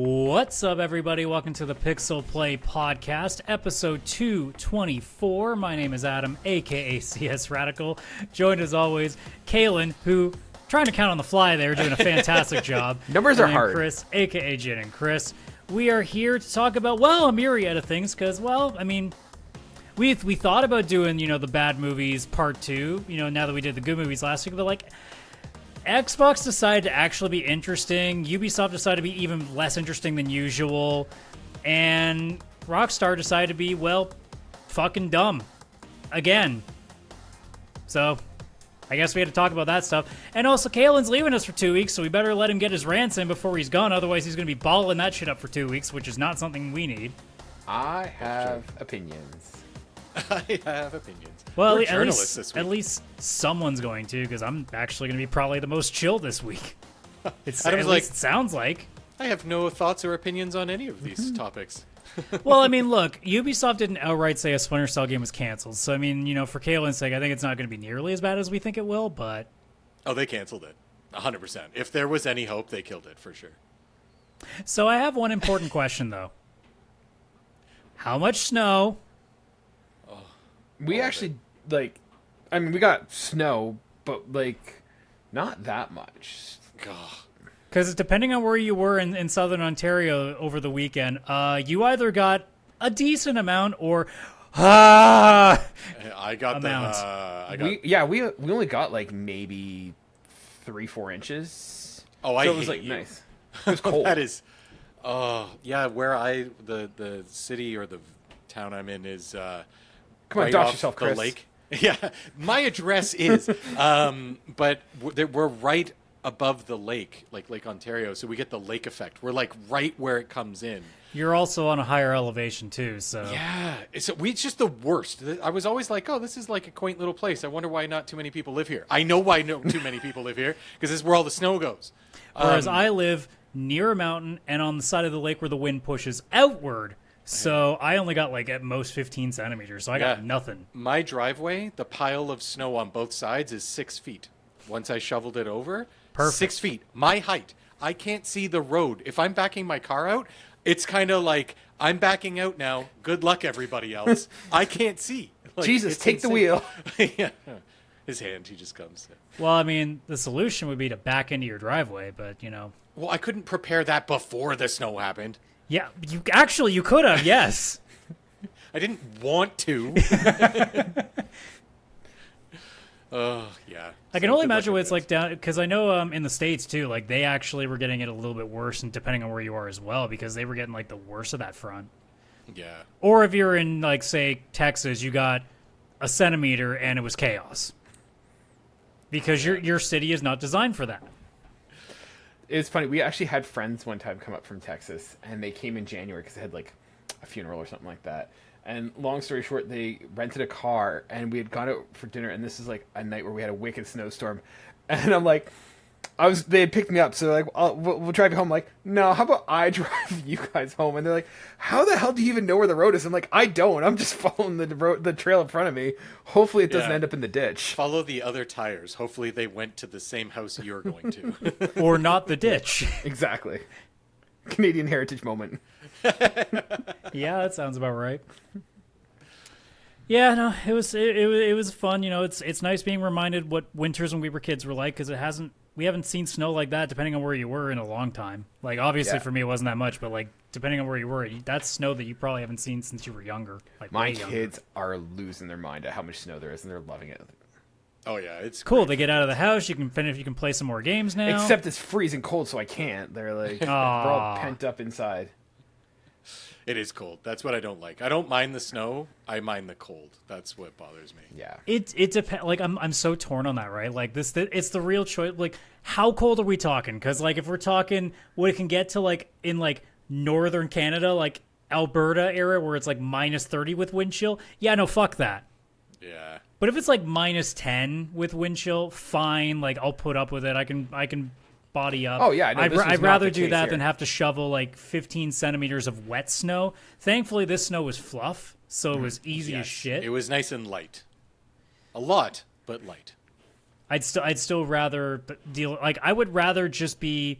What's up, everybody? Welcome to the PixelPlay Podcast, episode 224. My name is Adam, aka CS Radical. Joined as always, Kaylan, who, trying to count on the fly there, doing a fantastic job. Numbers are hard. Chris, aka Jin and Chris. We are here to talk about, well, a myriad of things, because, well, I mean, we thought about doing, the bad movies part 2, now that we did the good movies last week, but, Xbox decided to actually be interesting, Ubisoft decided to be even less interesting than usual, and Rockstar decided to be, well, fucking dumb. Again. So, I guess we had to talk about that stuff. And also, Kaylan's leaving us for 2 weeks, so we better let him get his rants in before he's gone, otherwise he's going to be balling that shit up for 2 weeks, which is not something we need. I have opinions. I have opinions. Well, at least someone's going to, because I'm actually going to be probably the most chill this week. At least it sounds like. I have no thoughts or opinions on any of these topics. Well, I mean, look, Ubisoft didn't outright say a Splinter Cell game was canceled. So, I mean, for Kaylan's sake, I think it's not going to be nearly as bad as we think it will, but... Oh, they canceled it. 100%. If there was any hope, they killed it, for sure. So I have one important question, though. How much snow... We actually, we got snow, but, not that much. Because depending on where you were in southern Ontario over the weekend, you either got a decent amount or... I got amount. We only got, maybe 3-4 inches. Oh, so it was, nice. It was cold. That is... yeah, where the city or the town I'm in is... Come on, right dox off yourself, the Chris. lake. Yeah, my address is, but we're right above the lake, like Lake Ontario, so we get the lake effect. We're right where it comes in. You're also on a higher elevation too, so yeah, it's just the worst. I was always like, oh, this is like a quaint little place. I wonder why not too many people live here. I know why too many people live here because this is where all the snow goes. Whereas I live near a mountain and on the side of the lake where the wind pushes outward. So I only got at most 15 centimeters, so I got nothing. My driveway, the pile of snow on both sides is 6 feet. Once I shoveled it over, perfect. 6 feet. My height. I can't see the road. If I'm backing my car out, it's kind of like, I'm backing out now. Good luck, everybody else. I can't see. Jesus, take insane. the wheel. Yeah. His hand, he just comes. Well, I mean, the solution would be to back into your driveway, but, Well, I couldn't prepare that before the snow happened. Yeah, you could have, yes. I didn't want to. Oh, yeah. I can only imagine what it's like down, because I know in the States, too, they actually were getting it a little bit worse, and depending on where you are as well, because they were getting, the worst of that front. Yeah. Or if you're in, say, Texas, you got a centimeter, and it was chaos. Because your city is not designed for that. It's funny. We actually had friends one time come up from Texas, and they came in January because they had a funeral or something like that. And long story short, they rented a car, and we had gone out for dinner. And this is a night where we had a wicked snowstorm. And I'm they had picked me up, so they're we'll drive you home. I'm like, no, how about I drive you guys home? And they're like, how the hell do you even know where the road is? I'm like, I don't. I'm just following the trail in front of me. Hopefully, it doesn't end up in the ditch. Follow the other tires. Hopefully, they went to the same house you're going to, or not the ditch. Exactly. Canadian heritage moment. Yeah, that sounds about right. Yeah, no, it was fun. It's nice being reminded what winters when we were kids were like, because we haven't seen snow like that, depending on where you were, in a long time. Obviously for me it wasn't that much, but depending on where you were, that's snow that you probably haven't seen since you were younger. My kids are losing their mind at how much snow there is, and they're loving it. Oh yeah, it's cool. great. They get out of the house. You can play some more games now. Except it's freezing cold, so I can't. They're they're all pent up inside. It is cold. That's what I don't like. I don't mind the snow. I mind the cold. That's what bothers me. Yeah. It depends. I'm so torn on that, right? It's the real choice. How cold are we talking? Because if we're talking what it can get to in northern Canada, Alberta area, where it's minus 30 with wind chill. Yeah, no, fuck that. Yeah. But if it's minus 10 with wind chill, fine. I'll put up with it. I can body up. Oh yeah, no, I'd rather do that than have to shovel 15 centimeters of wet snow. Thankfully, this snow was fluff, so it was easy as shit. It was nice and light. A lot, but light. I'd still rather deal. I would rather just be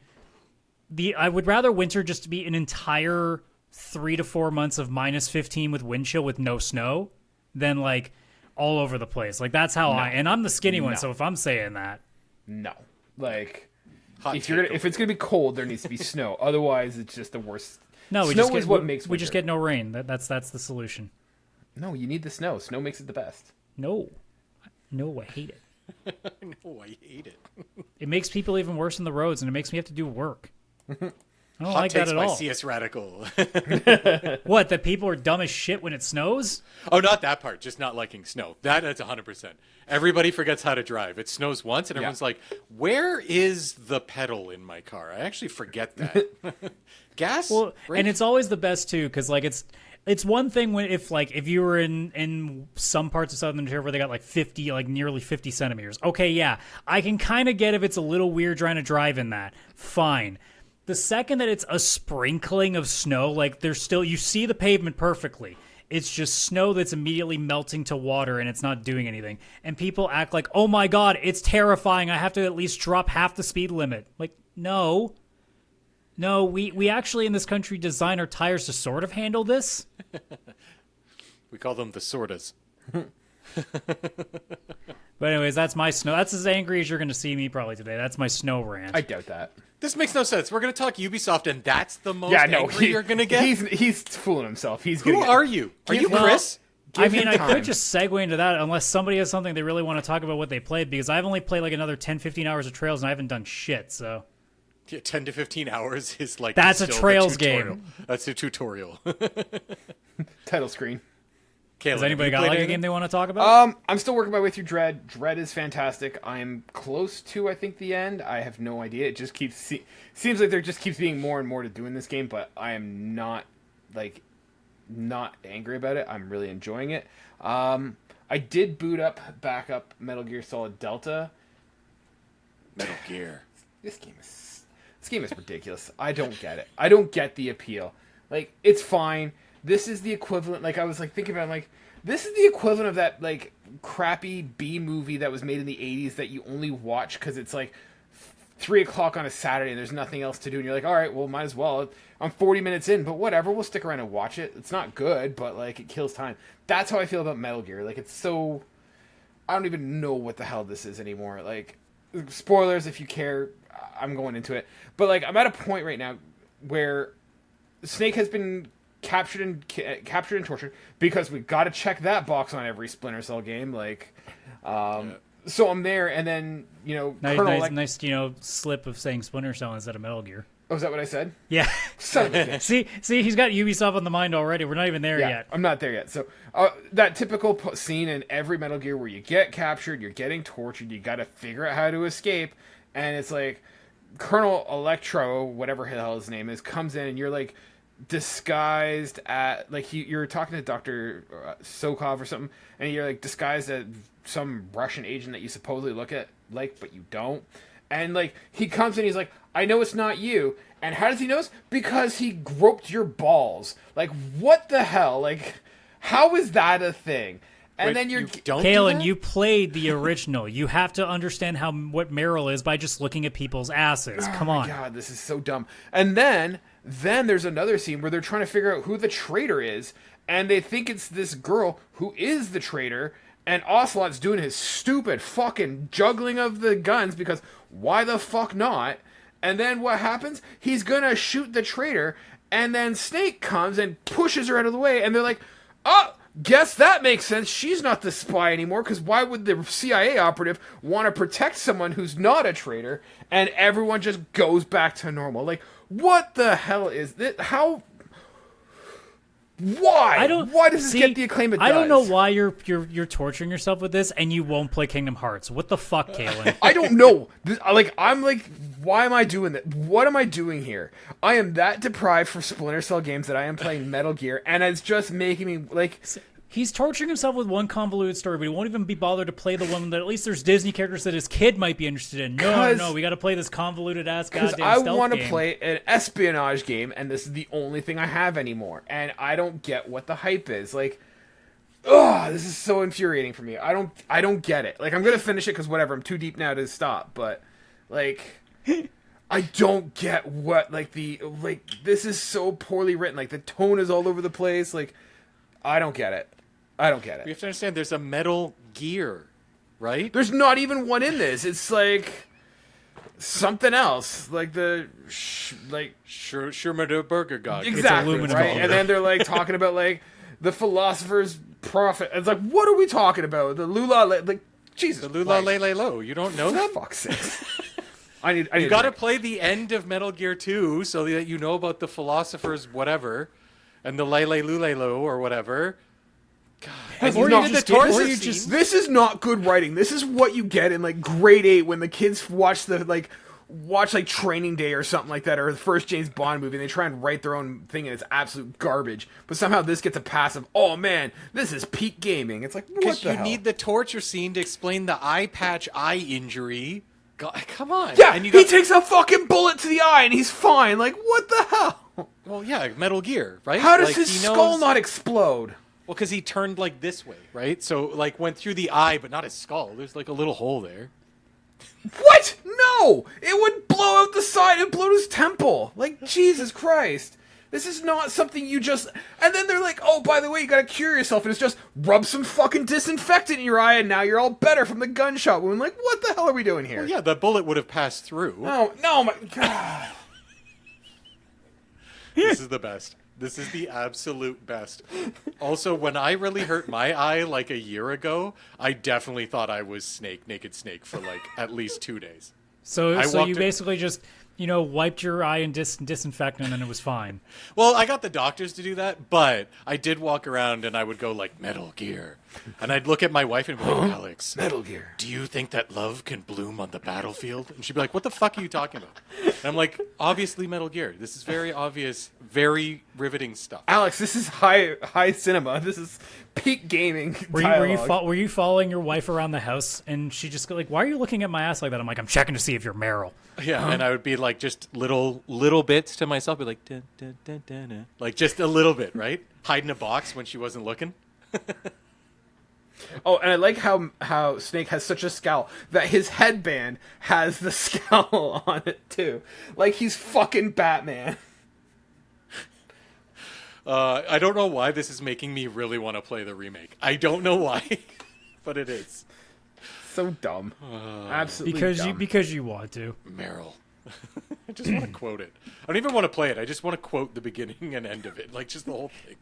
I would rather winter just to be an entire 3 to 4 months of -15 with wind chill with no snow than like all over the place. Like that's how and I'm the skinny one, so if I'm saying that, no, like Hot if it's gonna be cold, there needs to be snow. Otherwise, it's just the worst. no, we Snow just get is what makes we just winter. get no rain. That's the solution. No, you need the snow. Snow makes it the best. No, I hate it. No, I hate it. It makes people even worse on the roads, and it makes me have to do work. I don't Hot like takes that at by all. CS Radical. What? That people are dumb as shit when it snows? Oh, not that part. Just not liking snow. That's 100%. Everybody forgets how to drive. It snows once, and everyone's like, "Where is the pedal in my car?" I actually forget that. Gas. Well, brake? and it's always the best too, because like it's one thing when if you were in some parts of Southern Ontario where they got like 50, like nearly 50 centimeters. Okay, yeah, I can kind of get if it's a little weird trying to drive in that. Fine. The second that it's a sprinkling of snow, like there's still you see the pavement perfectly. It's just snow that's immediately melting to water and it's not doing anything. And people act like, "Oh my god, it's terrifying. I have to at least drop half the speed limit." Like, no. No, we actually in this country design our tires to sort of handle this. We call them the sortas. But anyways, that's my snow. That's as angry as you're going to see me probably today. That's my snow rant. I doubt that. This makes no sense. We're going to talk Ubisoft, and that's the most angry you're going to get? He's fooling himself. Who are you? Are you Well, Chris? I Give mean, him I time. could just segue into that unless somebody has something they really want to talk about what they played, because I've only played like another 10, 15 hours of Trails and I haven't done shit, so... Yeah, 10 to 15 hours is like That's a still the Trails tutorial. game. That's a tutorial. Title screen. Kaylan, Has anybody got like a game they want to talk about? I'm still working my way through Dread. Dread is fantastic. I'm close to, I think, the end. I have no idea. It just keeps seems like there just keeps being more and more to do in this game, but I am not angry about it. I'm really enjoying it. I did back up Metal Gear Solid Delta. Metal Gear. This game is ridiculous. I don't get it. I don't get the appeal. Like, it's fine. This is the equivalent. Like, I was like thinking about, like, this is the equivalent of that like crappy B movie that was made in the '80s that you only watch because it's like 3 o'clock on a Saturday and there's nothing else to do, and you're like, all right, well, might as well. I'm 40 minutes in, but whatever. We'll stick around and watch it. It's not good, but like it kills time. That's how I feel about Metal Gear. Like, it's so. I don't even know what the hell this is anymore. Like, spoilers if you care. I'm going into it, but like I'm at a point right now where Snake has been captured and tortured because we got to check that box on every Splinter Cell game. Like, so I'm there, and then Nice, slip of saying Splinter Cell instead of Metal Gear. Oh, is that what I said? Yeah. Son of a bitch. see, he's got Ubisoft on the mind already. We're not even there yet. I'm not there yet. So that typical scene in every Metal Gear where you get captured, you're getting tortured, you got to figure out how to escape, and it's like Colonel Electro, whatever the hell his name is, comes in and you're like disguised at like you're talking to Dr. Sokov or something, and you're like disguised as some Russian agent that you supposedly look at like, but you don't. And like he comes in, he's like, I know it's not you. And how does he know this? Because he groped your balls. Like, what the hell? Like, how is that a thing? And Wait, then you don't Kaylan, do that? you played the original. You have to understand what Meryl is by just looking at people's asses. Come on. God, this is so dumb. And then there's another scene where they're trying to figure out who the traitor is, and they think it's this girl who is the traitor, and Ocelot's doing his stupid fucking juggling of the guns because why the fuck not? And then what happens? He's gonna shoot the traitor, and then Snake comes and pushes her out of the way, and they're like, oh, guess that makes sense. She's not the spy anymore, because why would the CIA operative want to protect someone who's not a traitor? And everyone just goes back to normal. Like, what the hell is this? How? Why? Why does this get the acclaim it does? I don't know why you're torturing yourself with this, and you won't play Kingdom Hearts. What the fuck, Kaylan? I don't know. I'm like, why am I doing that? What am I doing here? I am that deprived for Splinter Cell games that I am playing Metal Gear, and it's just making me like. He's torturing himself with one convoluted story, but he won't even be bothered to play the one that at least there's Disney characters that his kid might be interested in. No, we got to play this convoluted ass goddamn stealth game. I want to play an espionage game, and this is the only thing I have anymore, and I don't get what the hype is. Like, ugh, this is so infuriating for me. I don't get it. Like, I'm gonna finish it because whatever. I'm too deep now to stop, but like, I don't get what this is so poorly written. Like the tone is all over the place. Like I don't get it. You have to understand there's a Metal Gear, right? There's not even one in this. It's like something else. Like the Schirmer Burger God. Exactly, right? And then they're like talking about like the philosopher's prophet. It's like, what are we talking about? The Lula, like Jesus. The Lula Lele Lo. You don't know that? Fuck's sake. You got to play the end of Metal Gear 2 so that you know about the philosopher's whatever, and the Lele Lule Lo or whatever. God. This is not good writing. This is what you get in like grade 8 when the kids watch Training Day or something like that, or the first James Bond movie, and they try and write their own thing, and it's absolute garbage. But somehow this gets a pass of, oh man, this is peak gaming. It's like, what the hell? Because you need the torture scene to explain the eye patch eye injury. God, come on. Yeah, and he takes a fucking bullet to the eye, and he's fine. Like, what the hell? Well, yeah, Metal Gear, right? How does his skull not explode? Well, because he turned like this way, right? So like went through the eye, but not his skull. There's like a little hole there. What? No! It would blow out the side and blow his temple. Like, Jesus Christ. This is not something you just... And then they're like, oh, by the way, you gotta cure yourself, and it's just rub some fucking disinfectant in your eye, and now you're all better from the gunshot wound. Like, what the hell are we doing here? Well, yeah, the bullet would have passed through. No, my God. This is the best. This is the absolute best. Also, when I really hurt my eye like a year ago, I definitely thought I was Naked Snake for like at least 2 days. So you basically just, wiped your eye in disinfectant and then it was fine. Well, I got the doctors to do that, but I did walk around and I would go like, Metal Gear. And I'd look at my wife and be like, Alex, Metal Gear. Do you think that love can bloom on the battlefield? And she'd be like, what the fuck are you talking about? And I'm like, obviously Metal Gear. This is very obvious, very riveting stuff. Alex, this is high cinema. This is peak gaming. Were you following your wife around the house and she just go like, why are you looking at my ass like that? I'm like, I'm checking to see if you're Meryl. Yeah, and I would be like just little bits to myself, be like, dun, dun, dun, dun, dun. Like just a little bit, right? Hide in a box when she wasn't looking. Oh, and I like how Snake has such a scowl that his headband has the scowl on it too. Like he's fucking Batman. I don't know why this is making me really want to play the remake. I don't know why, but it is. So dumb. Absolutely dumb. Because you want to. Meryl. I just want to quote it. I don't even want to play it. I just want to quote the beginning and end of it. Like, just the whole thing.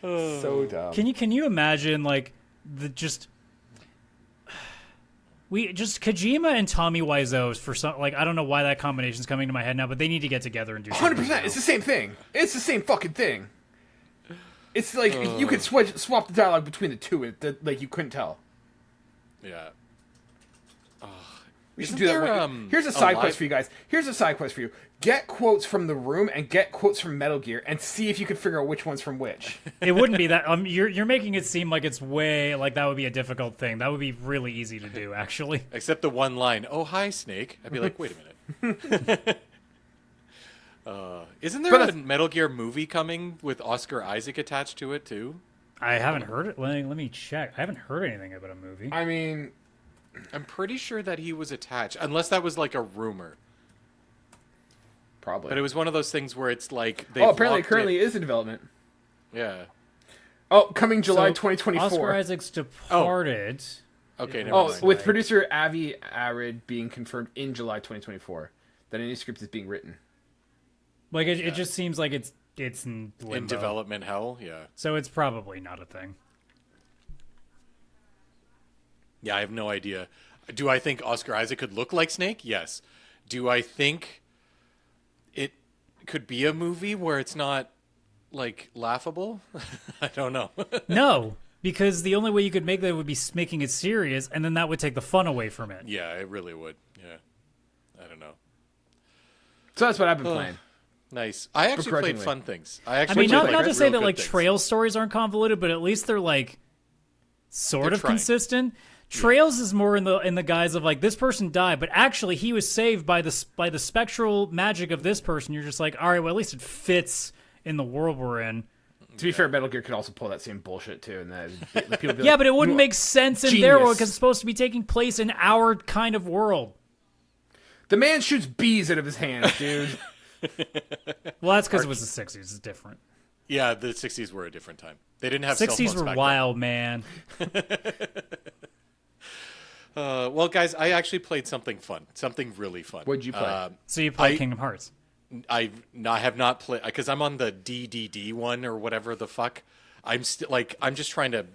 So dumb. Can you imagine, like, Kojima and Tommy Wiseau for some, like, I don't know why that combination's coming to my head now, but they need to get together and do something. 100%. It's the same thing. It's the same fucking thing. It's like you could swap the dialogue between the two, and like you couldn't tell. Yeah. We should do that. Here's a side quest for you guys. Here's a side quest for you. Get quotes from The Room and get quotes from Metal Gear and see if you can figure out which one's from which. It wouldn't be that. You're making it seem like it's way like that would be a difficult thing. That would be really easy to do, actually. Except the one line, "Oh hi, Snake." I'd be like, wait a minute. Isn't there a Metal Gear movie coming with Oscar Isaac attached to it too? I haven't heard it. Let me check. I haven't heard anything about a movie. I mean, I'm pretty sure that he was attached, unless that was like a rumor. Probably. But it was one of those things where it's like apparently it currently is in development. Yeah. Oh, coming July 2024. Oscar Isaac's Departed. Okay, never mind. With producer Avi Arad being confirmed in July 2024 that a new script is being written. Like it just seems like it's in limbo. In development hell, yeah. So it's probably not a thing. Yeah, I have no idea. Do I think Oscar Isaac could look like Snake? Yes. Do I think it could be a movie where it's not, like, laughable? I don't know. No, because the only way you could make that would be making it serious, and then that would take the fun away from it. Yeah, it really would. Yeah. I don't know. So that's what I've been playing. Nice. I actually played fun things. I mean, not to say that, like, Trails stories aren't convoluted, but at least they're, like, sort of consistent. Trails is more in the guise of like this person died, but actually he was saved by the spectral magic of this person. You're just like, all right, well at least it fits in the world we're in. To be fair, Metal Gear could also pull that same bullshit too, and that people be yeah, like, but it wouldn't make sense in their world because it's supposed to be taking place in our kind of world. The man shoots bees out of his hands, dude. Well, that's because it was the 60s. It's different. Yeah, the 60s were a different time. They didn't have 60s cell phones were back wild, man. Well, guys, I actually played something fun. Something really fun. What'd you play? So you played Kingdom Hearts. I have not played because I'm on the DDD one or whatever the fuck. I'm just trying to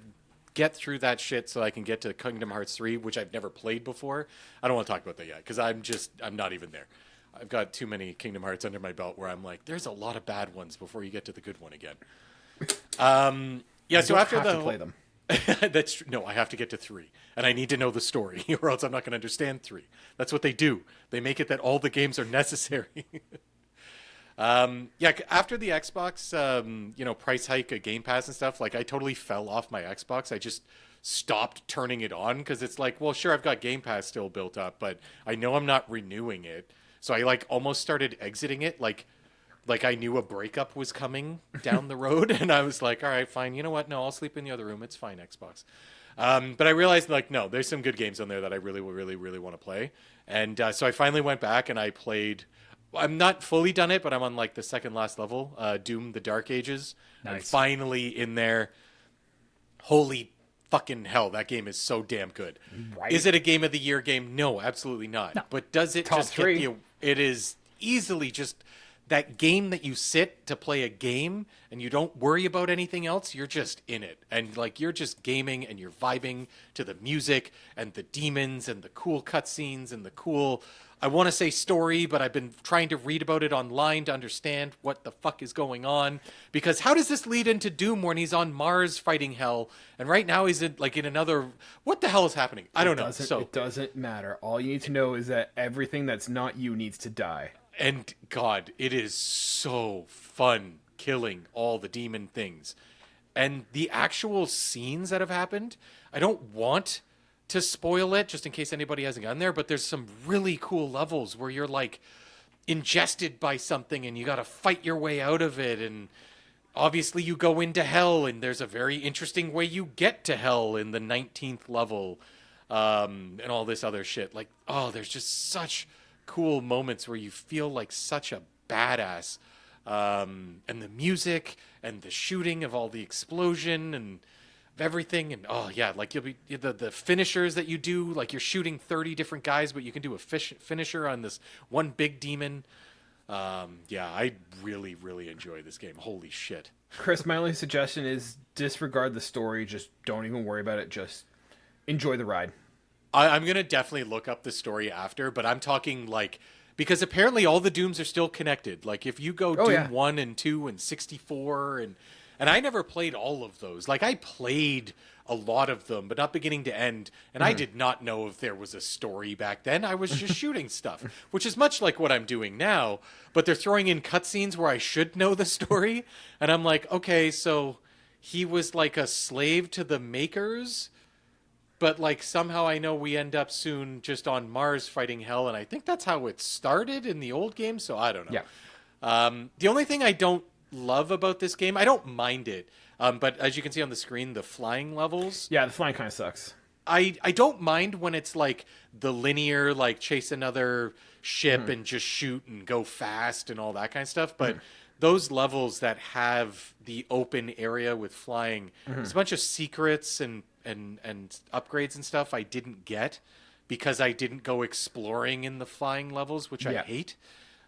get through that shit so I can get to Kingdom Hearts 3, which I've never played before. I don't want to talk about that yet because I'm not even there. I've got too many Kingdom Hearts under my belt where I'm like, there's a lot of bad ones before you get to the good one again. Yeah. So after to play them. That's true. No, I have to get to 3, and I need to know the story, or else I'm not going to understand 3. That's what they do. They make it that all the games are necessary. Yeah, after the Xbox, price hike, Game Pass and stuff, like I totally fell off my Xbox. I just stopped turning it on because it's like, well, sure, I've got Game Pass still built up, but I know I'm not renewing it. So I almost started exiting it, like I knew a breakup was coming down the road, and I was like, all right, fine. You know what? No, I'll sleep in the other room. It's fine, Xbox. But I realized, no, there's some good games on there that I really, really, really want to play. And so I finally went back and I played. I'm not fully done it, but I'm on the second last level, Doom: The Dark Ages. Nice. I'm finally in there. Holy fucking hell, that game is so damn good. Right. Is it a Game of the Year game? No, absolutely not. No. But does it Top just 3. hit you? It is easily just that game that you sit to play a game and you don't worry about anything else. You're just in it. And you're just gaming and you're vibing to the music and the demons and the cool cutscenes and the cool, I want to say story, but I've been trying to read about it online to understand what the fuck is going on. Because how does this lead into Doom when he's on Mars fighting hell? And right now he's in another, what the hell is happening? I don't know. It doesn't matter. All you need to know is that everything that's not you needs to die. And God, it is so fun killing all the demon things. And the actual scenes that have happened, I don't want to spoil it just in case anybody hasn't gotten there, but there's some really cool levels where you're ingested by something and you got to fight your way out of it. And obviously you go into hell, and there's a very interesting way you get to hell in the 19th level, and all this other shit. There's just such cool moments where you feel like such a badass, and the music and the shooting of all the explosion and everything, and you'll be the finishers that you do, you're shooting 30 different guys, but you can do a finisher on this one big demon. I really, really enjoy this game. Holy shit. Chris, my only suggestion is disregard the story. Just don't even worry about it. Just enjoy the ride. I'm going to definitely look up the story after, but I'm talking because apparently all the Dooms are still connected. If you go Doom 1 and 2 and 64, and I never played all of those. I played a lot of them, but not beginning to end, and I did not know if there was a story back then. I was just shooting stuff, which is much like what I'm doing now, but they're throwing in cutscenes where I should know the story, and I'm like, okay, so he was a slave to the Makers, but somehow I know we end up soon just on Mars fighting hell, and I think that's how it started in the old game, so I don't know. Yeah. The only thing I don't love about this game, I don't mind it, but as you can see on the screen, the flying levels, Yeah, the flying kind of sucks. I don't mind when it's the linear, chase another ship and just shoot and go fast and all that kind of stuff, but those levels that have the open area with flying, there's a bunch of secrets and upgrades and stuff I didn't get because I didn't go exploring in the flying levels, which I hate.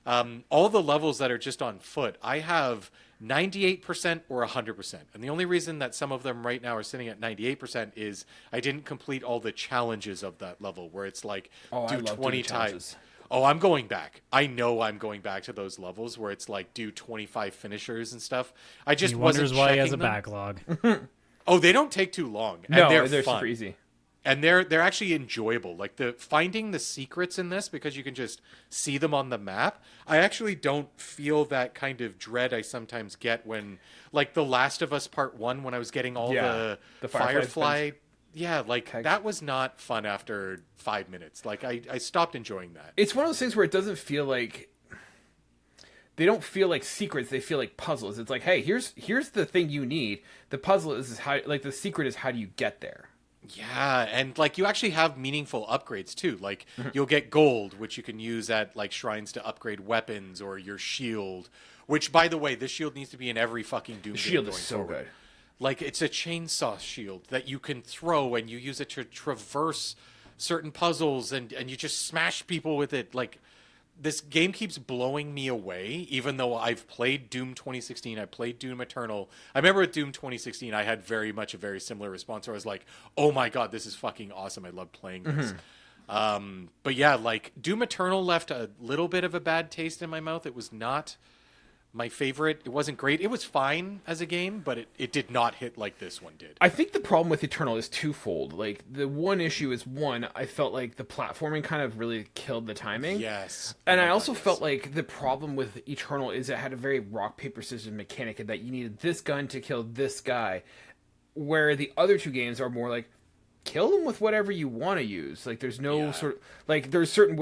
All the levels that are just on foot, I have 98% or 100%. And the only reason that some of them right now are sitting at 98% is I didn't complete all the challenges of that level where it's do I love 20 doing times. challenges. Oh, I'm going back. I know I'm going back to those levels where it's do 25 finishers and stuff. I just He wasn't wonders why he has a checking them. backlog. Oh, they don't take too long. And No, they're fun. super easy. And they're actually enjoyable. The finding the secrets in this, because you can just see them on the map. I actually don't feel that kind of dread I sometimes get when, The Last of Us Part 1, when I was getting all the Firefly. Yeah, that was not fun after 5 minutes. I stopped enjoying that. It's one of those things where it doesn't feel they don't feel like secrets. They feel like puzzles. It's hey, here's the thing you need. The puzzle is how, the secret is how do you get there. Yeah, and like you actually have meaningful upgrades too. Like you'll get gold, which you can use at like shrines to upgrade weapons or your shield. Which, by the way, this shield needs to be in every fucking Doom game Shield is going so forward. good. Like it's a chainsaw shield that you can throw and you use it to traverse certain puzzles and you just smash people with it. Like this game keeps blowing me away, even though I've played Doom 2016, I played Doom Eternal. I remember with Doom 2016, I had very much a very similar response where I was like, oh my God, this is fucking awesome. I love playing this. But yeah, like Doom Eternal left a little bit of a bad taste in my mouth. It was not my favorite. It wasn't great. It was fine as a game, but it did not hit like this one did. I think the problem with Eternal is twofold. Like, the one issue is, one, I felt like the platforming kind of really killed the timing. Yes. And Oh I my also God, yes. felt like the problem with Eternal is it had a very rock, paper, scissors mechanic, and that you needed this gun to kill this guy, where the other two games are more like, kill them with whatever you want to use. Like, there's no Yeah. sort of, like, there's certain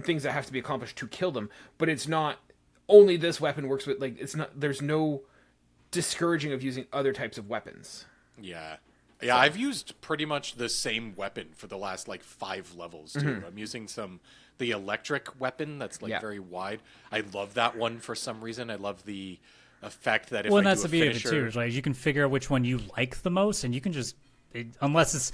things that have to be accomplished to kill them, but it's not only this weapon works with, like, it's not, there's no discouraging of using other types of weapons. Yeah. Yeah, I've used pretty much the same weapon for the last like 5 levels too. I'm using the electric weapon that's like very wide. I love that one for some reason. I love the effect that if Well, I and that's do the a beauty of it finisher, too. Right? You can figure out which one you like the most, and you can just unless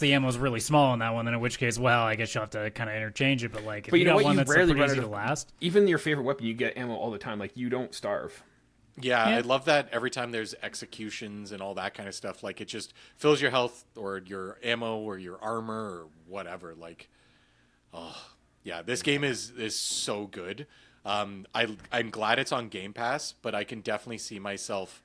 the ammo's really small on that one, then in which case, well, I guess you'll have to kind of interchange it. But like, if But you you know got what? one You that's rarely pretty run easy out to of- last, Even your favorite weapon, you get ammo all the time. Like, you don't starve. yeah, I love that every time there's executions and all that kind of stuff. Like it just fills your health or your ammo or your armor or whatever. Like, oh yeah, this game is so good. I'm glad it's on Game Pass, but I can definitely see myself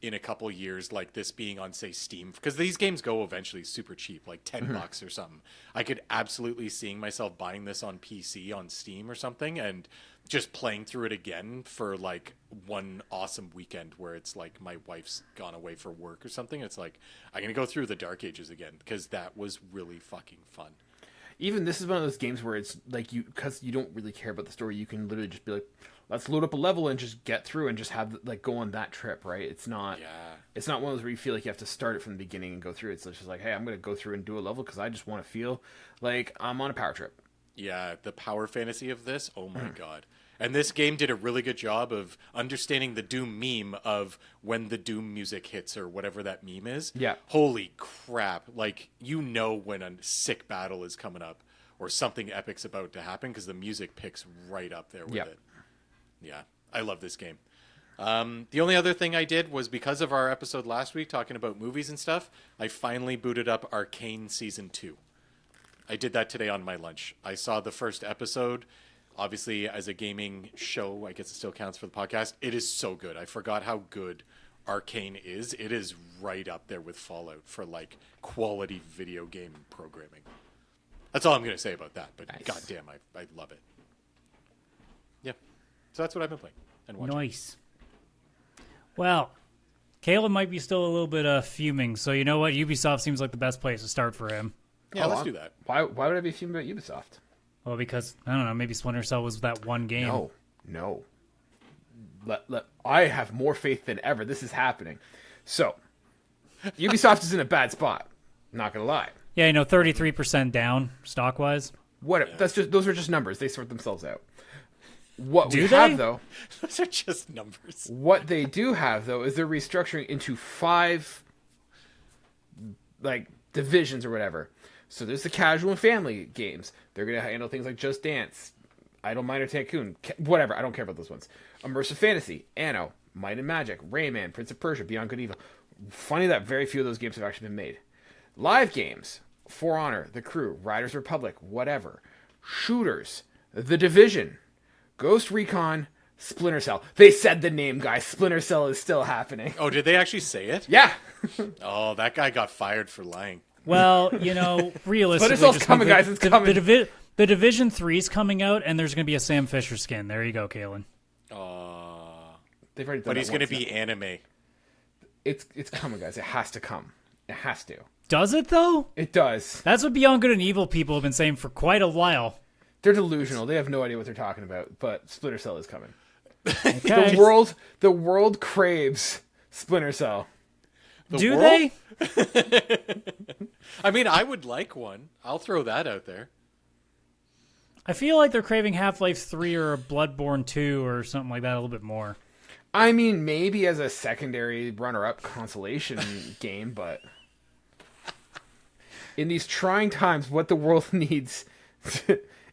in a couple years like this being on, say, Steam, because these games go eventually super cheap, like $10 or something. I could absolutely seeing myself buying this on PC on Steam or something and just playing through it again for like one awesome weekend where it's like my wife's gone away for work or something. It's like I'm gonna go through the Dark Ages again because that was really fucking fun. Even this is one of those games where it's like, because you don't really care about the story, you can literally just be like, let's load up a level and just get through and just have like go on that trip, right? It's not one of those where you feel like you have to start it from the beginning and go through it. It's just like, hey, I'm gonna go through and do a level because I just want to feel like I'm on a power trip. Yeah, the power fantasy of this, oh my God. And this game did a really good job of understanding the Doom meme of when the Doom music hits or whatever that meme is. Yeah. Holy crap. Like, you know when a sick battle is coming up or something epic's about to happen because the music picks right up there with it. Yeah, I love this game. The only other thing I did was because of our episode last week talking about movies and stuff, I finally booted up Arcane Season 2. I did that today on my lunch. I saw the first episode. Obviously, as a gaming show, I guess it still counts for the podcast. It is so good. I forgot how good Arcane is. It is right up there with Fallout for like quality video game programming. That's all I'm going to say about that. But Nice. goddamn, I love it. Yeah. So that's what I've been playing and watching. nice. Well, Kaylan might be still a little bit fuming, so you know what? Ubisoft seems like the best place to start for him. Yeah, let's do that. Why would I be fuming about Ubisoft? Well, because I don't know, maybe Splinter Cell was that one game. No. I have more faith than ever. This is happening. So, Ubisoft is in a bad spot. Not gonna lie. Yeah, 33% down stock wise. What? Those are just numbers. They sort themselves out. What Do we they? have though, Those are just numbers. what they do have though, is they're restructuring into 5 like divisions or whatever. So there's the casual and family games. They're gonna handle things like Just Dance, Idle Miner Tycoon, whatever. I don't care about those ones. Immersive Fantasy, Anno, Might and Magic, Rayman, Prince of Persia, Beyond Good and Evil. Funny that very few of those games have actually been made. Live games, For Honor, The Crew, Riders Republic, whatever. Shooters, The Division, Ghost Recon, Splinter Cell. They said the name, guys. Splinter Cell is still happening. Oh, did they actually say it? Yeah. Oh, that guy got fired for lying. Well, realistically, Splinter Cell's just coming, guys. It's coming. The Division 3 is coming out, and there's going to be a Sam Fisher skin. There you go, Kaylan. They've already done But that he's going to once be anime. It's coming, guys. It has to come. It has to. Does it, though? It does. That's what Beyond Good and Evil people have been saying for quite a while. They're delusional. They have no idea what they're talking about. But Splinter Cell is coming. Okay. The world craves Splinter Cell. Do world? they? I mean, I would like one. I'll throw that out there. I feel like they're craving Half-Life 3 or a Bloodborne 2 or something like that a little bit more. I mean, maybe as a secondary runner-up consolation game, but in these trying times, what the world needs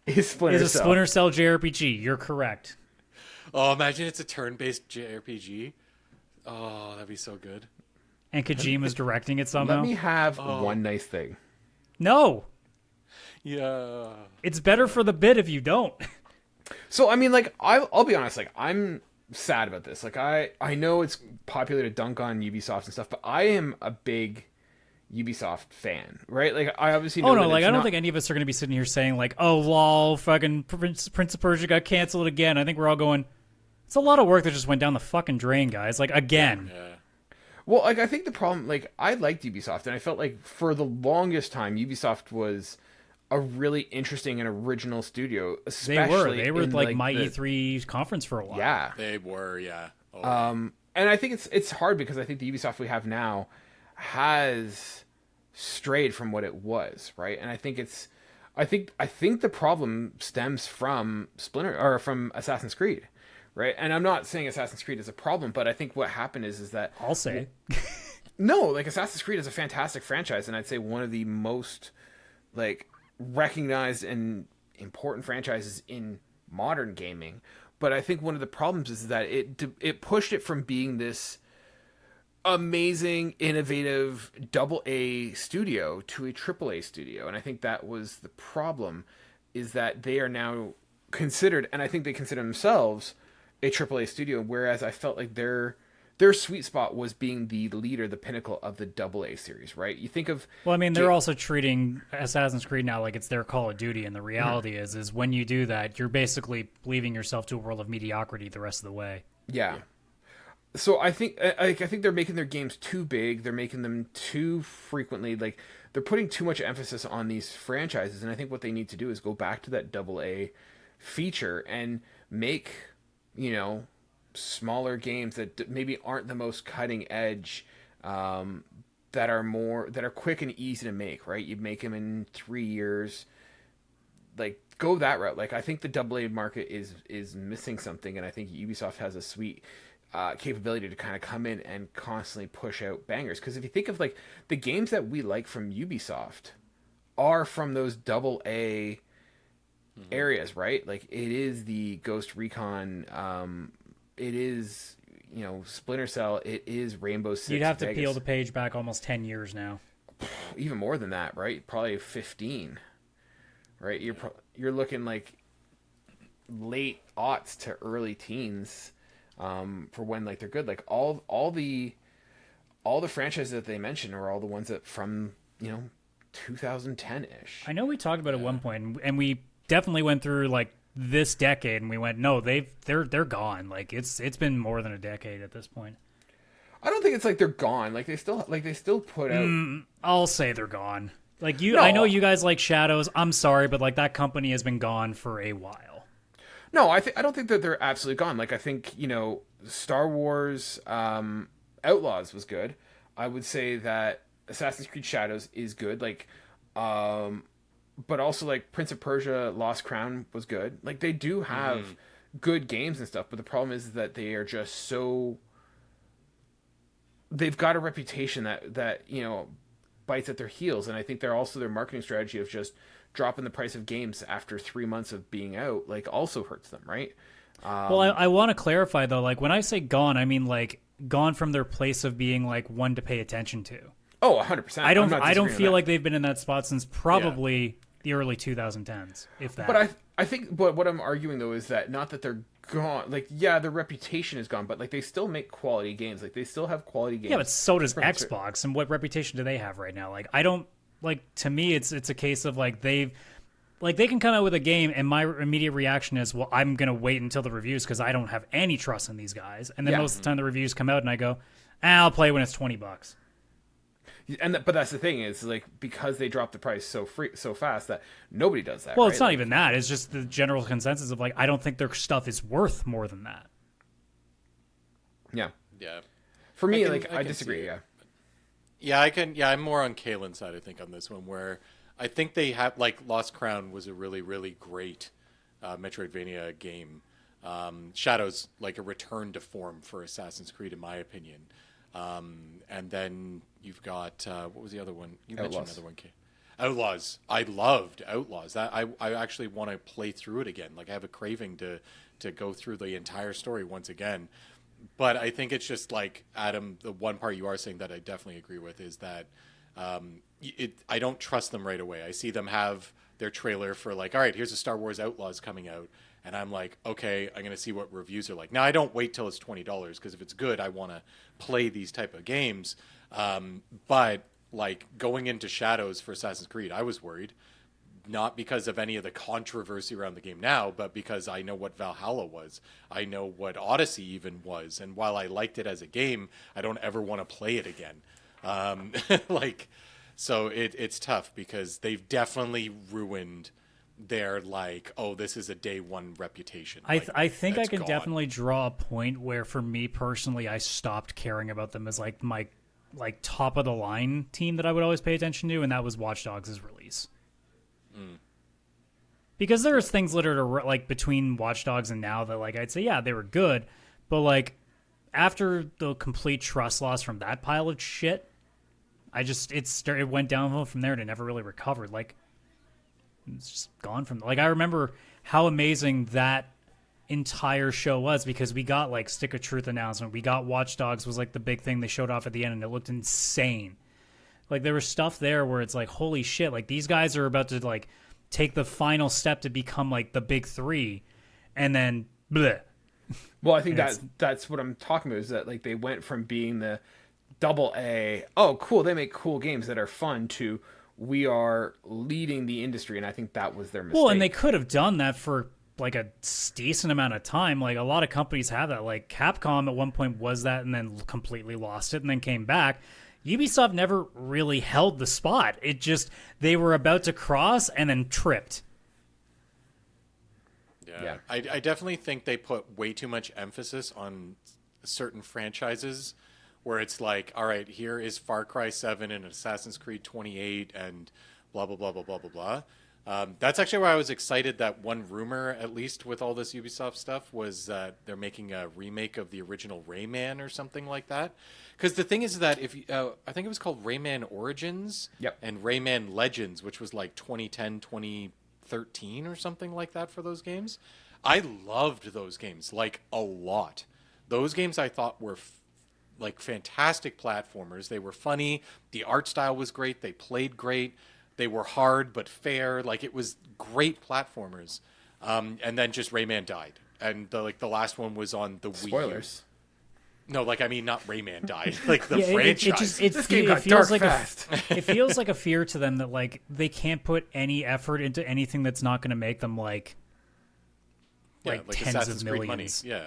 is Splinter Cell. Is a Splinter Cell JRPG. You're correct. Oh, imagine it's a turn-based JRPG. Oh, that'd be so good. And Kojima's directing it somehow. Let me have one nice thing. No. Yeah. It's better for the bit if you don't. So, I mean, like, I'll be honest, like, I'm sad about this. Like, I know it's popular to dunk on Ubisoft and stuff, but I am a big Ubisoft fan, right? Like, I obviously know Oh, no, that like, it's I don't not... think any of us are going to be sitting here saying, like, oh, lol, fucking Prince of Persia got canceled again. I think we're all going, it's a lot of work that just went down the fucking drain, guys. Like, again. Yeah. Well, like, I think the problem, like, I liked Ubisoft, and I felt like for the longest time, Ubisoft was a really interesting and original studio, especially They were like my the... E3 conference for a while. Yeah. They were, yeah. Oh. And I think it's hard because I think the Ubisoft we have now has strayed from what it was, right? And I think I think the problem stems from from Assassin's Creed, right? And I'm not saying Assassin's Creed is a problem, but I think what happened is that I'll say. No, like Assassin's Creed is a fantastic franchise, and I'd say one of the most like recognized and important franchises in modern gaming. But I think one of the problems is that it pushed it from being this amazing, innovative AA studio to a AAA studio, and I think that was the problem. Is that they are now considered, and I think they consider themselves a AAA studio, whereas I felt like their sweet spot was being the leader, the pinnacle of the AA series, right? You think of... Well, I mean, they're also treating Assassin's Creed now like it's their Call of Duty, and the reality is when you do that, you're basically leaving yourself to a world of mediocrity the rest of the way. Yeah. So I think they're making their games too big. They're making them too frequently. Like, they're putting too much emphasis on these franchises, and I think what they need to do is go back to that AA feature and make, smaller games that maybe aren't the most cutting edge, that are quick and easy to make, right? You make them in 3 years, like go that route. Like I think the AA market is missing something, and I think Ubisoft has a sweet capability to kind of come in and constantly push out bangers. Because if you think of like the games that we like from Ubisoft are from those AA areas, right? Like it is the Ghost Recon, it is, Splinter Cell, it is Rainbow Six. You'd have to Vegas. peel the page back almost 10 years now. Even more than that, right? Probably 15, right? You're looking like late aughts to early teens, for when like they're good. Like all the franchises that they mentioned are all the ones that from 2010-ish. I know we talked about it at one point, and we definitely went through like this decade, and we went, no, they're gone. Like it's been more than a decade at this point. I don't think it's like they're gone. Like they still put out. I'll say they're gone. Like No. I know you guys like Shadows. I'm sorry, but like that company has been gone for a while. No, I don't think that they're absolutely gone. Like I think Star Wars Outlaws was good. I would say that Assassin's Creed Shadows is good. Like, but also like Prince of Persia Lost Crown was good. Like they do have good games and stuff, but the problem is that they are just so. They've got a reputation that bites at their heels, and I think they're also their marketing strategy of just dropping the price of games after 3 months of being out, like also hurts them, right? Well, I want to clarify though. Like when I say gone, I mean like gone from their place of being like one to pay attention to. Oh, 100%. I don't feel like they've been in that spot since probably the early 2010s, if that. But I think what I'm arguing though is that not that they're gone. Like their reputation is gone, but like they still make quality games. Like they still have quality games. Yeah, but so does Xbox. And what reputation do they have right now? Like I don't like. To me, it's a case of like they can come out with a game, and my immediate reaction is, well, I'm gonna wait until the reviews because I don't have any trust in these guys. And then most of the time the reviews come out, and I go, I'll play when it's $20. But that's the thing is like because they dropped the price so fast that nobody does that. Well, right? it's not even that. It's just the general consensus of like I don't think their stuff is worth more than that. Yeah. Yeah. For me, I I can disagree. see Yeah. Yeah, I can. Yeah, I'm more on Kaylan's side, I think, on this one, where I think they have, like, Lost Crown was a really, really great Metroidvania game. Shadow's like a return to form for Assassin's Creed, in my opinion. And then you've got, what was the other one? You mentioned another one, Kay. Outlaws. I loved Outlaws. That I actually want to play through it again. Like, I have a craving to go through the entire story once again. But I think it's just like, Adam, the one part you are saying that I definitely agree with is that I don't trust them right away. I see them have their trailer for, like, all right, here's a Star Wars Outlaws coming out. And I'm like, okay, I'm going to see what reviews are like. Now, I don't wait till it's $20 because if it's good, I want to play these type of games. But, like, going into Shadows for Assassin's Creed, I was worried. Not because of any of the controversy around the game now, but because I know what Valhalla was. I know what Odyssey even was. And while I liked it as a game, I don't ever want to play it again. So it's tough because they've definitely ruined their, like, oh, this is a day one reputation. I think I can gone. definitely draw a point where, for me personally, I stopped caring about them as, like, my, like, top of the line team that I would always pay attention to, and that was Watch Dogs' release. Because there's things that are, like, between Watch Dogs and now that, like, I'd say, yeah, they were good, but, like, after the complete trust loss from that pile of shit, it went downhill from there and it never really recovered. Like, it's just gone from, like, I remember how amazing that entire show was because we got, like, Stick of Truth announcement. We got Watch Dogs was, like, the big thing they showed off at the end, and it looked insane. Like, there was stuff there where it's like, holy shit, like, these guys are about to, like, take the final step to become, like, the big three, and then bleh. Well, I think that's what I'm talking about, is that, like, they went from being the double A, oh, cool, they make cool games that are fun, to we are leading the industry, and I think that was their mistake. Well, and they could have done that for, like, a decent amount of time. Like, a lot of companies have that. Like, Capcom at one point was that and then completely lost it and then came back. Ubisoft never really held the spot. It just, they were about to cross and then tripped. Yeah. I definitely think they put way too much emphasis on certain franchises where it's like, all right, here is Far Cry 7 and Assassin's Creed 28 and blah, blah, blah, blah, blah, blah, blah. That's actually why I was excited that one rumor, at least with all this Ubisoft stuff, was that they're making a remake of the original Rayman or something like that. Because the thing is that if I think it was called Rayman Origins and Rayman Legends, which was like 2010, 2013 or something like that for those games. I loved those games, like, a lot. Those games I thought were like fantastic platformers. They were funny. The art style was great. They played great. They were hard but fair. Like, it was great platformers. And then just Rayman died. And the last one was on the Wii U. Spoilers. No, like, I mean, not Rayman died. Like, the franchise. This game got dark fast. It feels like a fear to them that, like, they can't put any effort into anything that's not going to make them, like tens Assassin's of Creed millions. money. Yeah.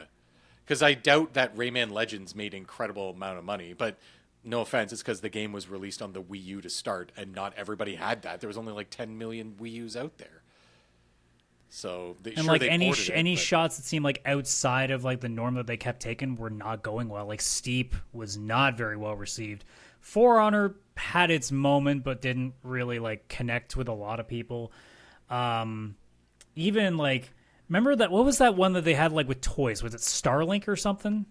Because I doubt that Rayman Legends made incredible amount of money. But no offense, it's because the game was released on the Wii U to start, and not everybody had that. There was only like 10 million Wii U's out there. So any shots that seemed like outside of, like, the norm that they kept taking were not going well. Like, Steep was not very well received. For Honor had its moment, but didn't really, like, connect with a lot of people. Even, like, remember that? What was that one that they had, like, with toys? Was it Starlink or something?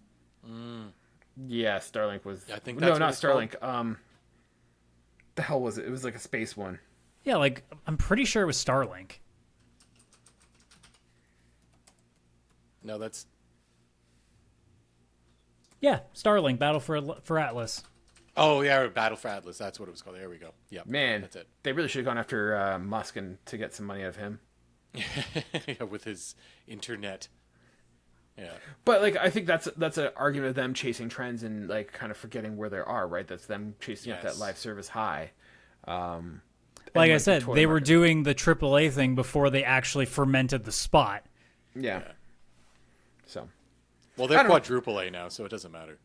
Yeah, Starlink was. I think that's not Starlink. The hell was it? It was like a space one. Yeah, like, I'm pretty sure it was Starlink. No, that's... Yeah, Starlink, Battle for Atlas. Oh, yeah, Battle for Atlas. That's what it was called. There we go. Yeah, man, that's it. They really should have gone after Musk to get some money out of him. Yeah, with his internet. Yeah. But, like, I think that's an argument of them chasing trends and, like, kind of forgetting where they are, right? That's them chasing up that live service high. Like I said, they were doing the AAA thing before they actually fermented the spot. Yeah. So. Well, they're quadruple A now, so it doesn't matter.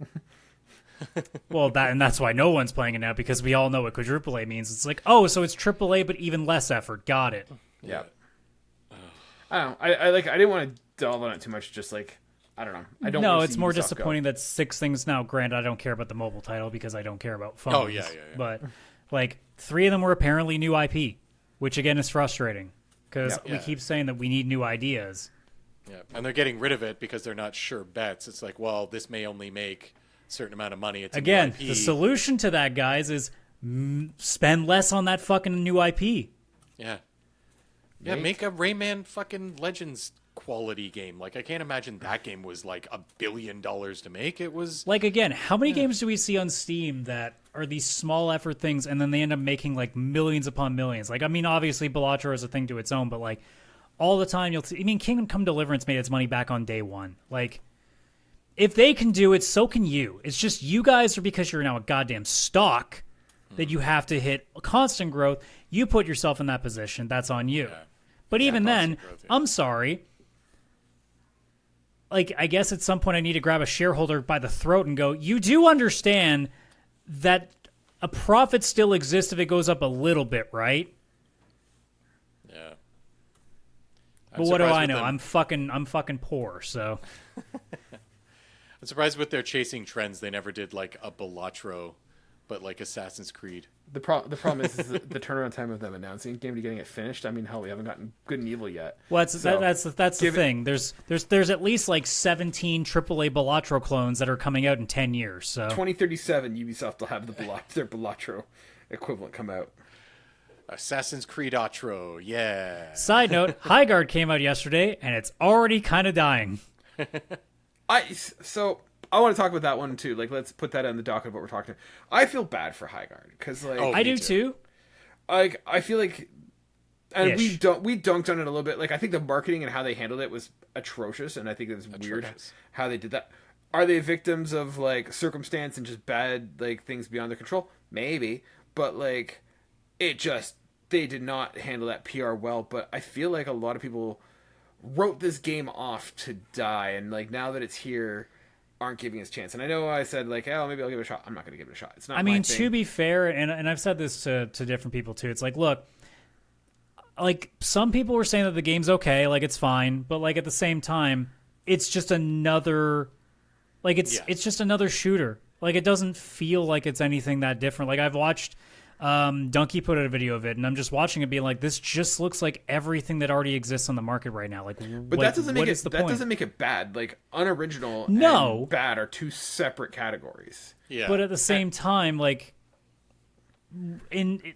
Well, that's why no one's playing it now, because we all know what quadruple A means. It's like, oh, so it's AAA, but even less effort. Got it. Yeah. I don't know. I didn't want to delve on it too much. Just, like, I don't know. I don't. No, wanna it's see more Ubisoft disappointing go. that 6 things now. Granted, I don't care about the mobile title because I don't care about phones. Oh, yeah. But like 3 of them were apparently new IP, which again is frustrating because we keep saying that we need new ideas. Yeah, and they're getting rid of it because they're not sure bets. It's like, well, this may only make a certain amount of money. It's a Again, new IP. the solution to that, guys, is spend less on that fucking new IP. Yeah. Yeah, make a Rayman fucking Legends quality game. Like, I can't imagine that game was like $1 billion to make. It was Like, again, how many games do we see on Steam that are these small effort things and then they end up making like millions upon millions? Like, I mean, obviously, Balatro is a thing to its own, but like all the time I mean, Kingdom Come Deliverance made its money back on day one. Like, if they can do it, so can you. It's just you guys are, because you're now a goddamn stock, that you have to hit constant growth. You put yourself in that position. That's on you. Yeah. But even then, constant growth, I'm sorry. Like, I guess at some point I need to grab a shareholder by the throat and go, you do understand that a profit still exists if it goes up a little bit, right? Yeah. But what do I know? I'm fucking poor, so. I'm surprised with their chasing trends, they never did like a Balatro, but like Assassin's Creed. The problem is the turnaround time of them announcing a game to getting it finished. I mean, hell, we haven't gotten Good and Evil yet. Well, that's the thing. There's at least like 17 AAA Balatro clones that are coming out in 10 years. So 2037, Ubisoft will have their Balatro equivalent come out. Assassin's Creed Atro, yeah. Side note, Highguard came out yesterday, and it's already kind of dying. So I want to talk about that one too. Like, let's put that on the docket of what we're talking about. I feel bad for Highguard because, like, Oh, I me do too. Like, I feel like, and Ish. we dunked on it a little bit. Like, I think the marketing and how they handled it was atrocious, and I think it was weird Atrocious. how they did that. Are they victims of like circumstance and just bad like things beyond their control? Maybe, but like, they did not handle that PR well. But I feel like a lot of people wrote this game off to die, and like now that it's here, aren't giving us a chance. And I know I said like, oh, maybe I'll give it a shot. I'm not going to give it a shot. It's not. I mean, my to thing. be fair, and I've said this to different people too. It's like, look, like some people were saying that the game's okay, like it's fine, but like at the same time, it's just another, like it's just another shooter. Like it doesn't feel like it's anything that different. Like I've watched Donkey put out a video of it, and I'm just watching it being like, this just looks like everything that already exists on the market right now. Like, But that doesn't make it. That point? doesn't make it bad. Like unoriginal No. and bad are two separate categories. Yeah. But at the same time, like,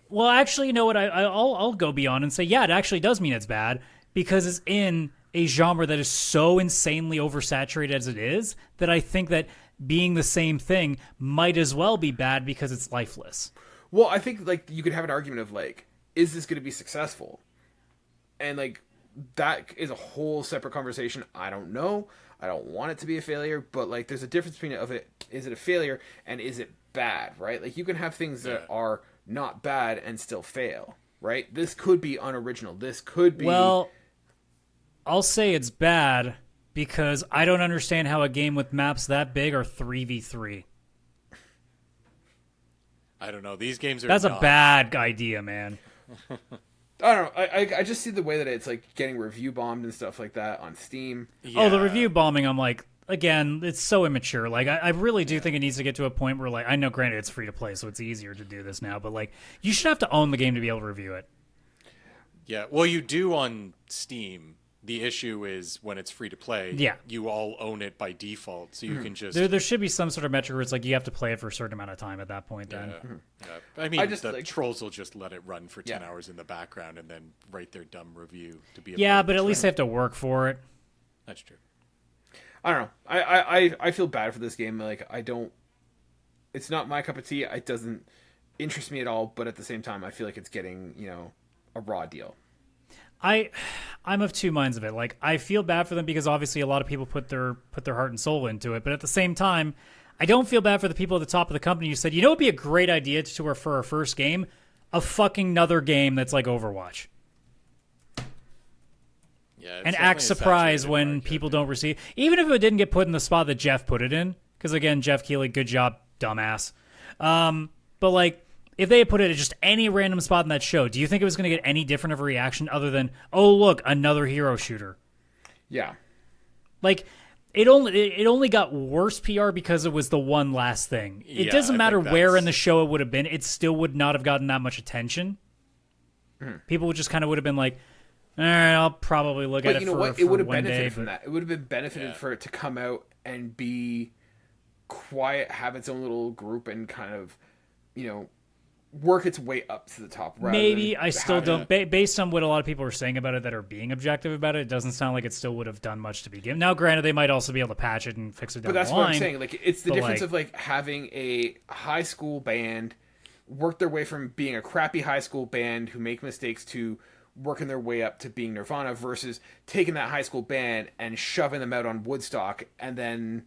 well, actually, you know what? I'll go beyond and say, yeah, it actually does mean it's bad because it's in a genre that is so insanely oversaturated as it is that I think that being the same thing might as well be bad because it's lifeless. Well, I think like you could have an argument of like, is this going to be successful? And like that is a whole separate conversation. I don't know. I don't want it to be a failure, but like there's a difference between is it a failure and is it bad, right? Like you can have things that are not bad and still fail, right? This could be unoriginal. This could be. Well, I'll say it's bad because I don't understand how a game with maps that big are 3v3. I don't know. These games are That's not. a bad idea, man. I don't know. I just see the way that it's like getting review bombed and stuff like that on Steam. Yeah. Oh, the review bombing, I'm like, again, it's so immature. Like, I really do think it needs to get to a point where, like, I know, granted, it's free to play, so it's easier to do this now, but, like, you should have to own the game to be able to review it. Yeah. Well, you do on Steam. The issue is when it's free to play, you all own it by default, so you can just... There should be some sort of metric where it's like you have to play it for a certain amount of time at that point then. Yeah. I mean, the like, trolls will just let it run for 10 hours in the background and then write their dumb review to be a Yeah, but at least they have to work for it. That's true. I don't know. I feel bad for this game. Like, I don't... It's not my cup of tea. It doesn't interest me at all, but at the same time, I feel like it's getting, you know, a raw deal. I'm of two minds of it. Like, I feel bad for them because obviously a lot of people put their heart and soul into it, but at the same time, I don't feel bad for the people at the top of the company who said, you know, it'd be a great idea for our first game, a fucking another game that's like Overwatch. Yeah, And act surprised when people don't receive, even if it didn't get put in the spot that Jeff put it in, because again, Jeff Keighley, good job, dumbass. But like, if they had put it at just any random spot in that show, do you think it was going to get any different of a reaction other than, oh, look, another hero shooter? Yeah. Like, it only got worse PR because it was the one last thing. It Yeah, doesn't I matter think where that's- in the show it would have been. It still would not have gotten that much attention. People would just kind of would have been like, all right, I'll probably look at But it you know for, what? for It would have one benefited day. from But that. It would have been benefited Yeah. for it to come out and be quiet, have its own little group, and kind of, work its way up to the top. Rather maybe than I still having- don't. Based on what a lot of people are saying about it that are being objective about it, it doesn't sound like it still would have done much to begin. Now, granted, they might also be able to patch it and fix it down But that's the what line. I'm saying. Like, it's the But, difference like- of like having a high school band work their way from being a crappy high school band who make mistakes to working their way up to being Nirvana versus taking that high school band and shoving them out on Woodstock, and then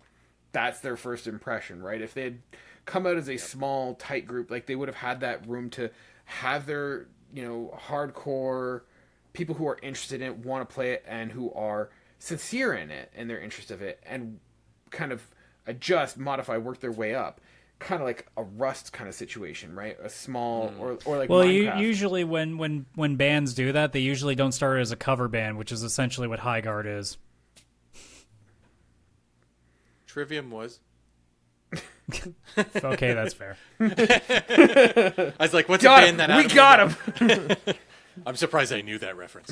that's their first impression, right? If they had come out as a small, tight group, like they would have had that room to have their, hardcore people who are interested in it, want to play it, and who are sincere in it and their interest of it, and kind of adjust, modify, work their way up. Kind of like a Rust kind of situation, right? A small or like Well, Minecraft. usually when bands do that, they usually don't start as a cover band, which is essentially what Highguard is. Trivium was. Okay, that's fair. I was like, what's a got band him. that We Adam got would him. know? I'm surprised I knew that reference.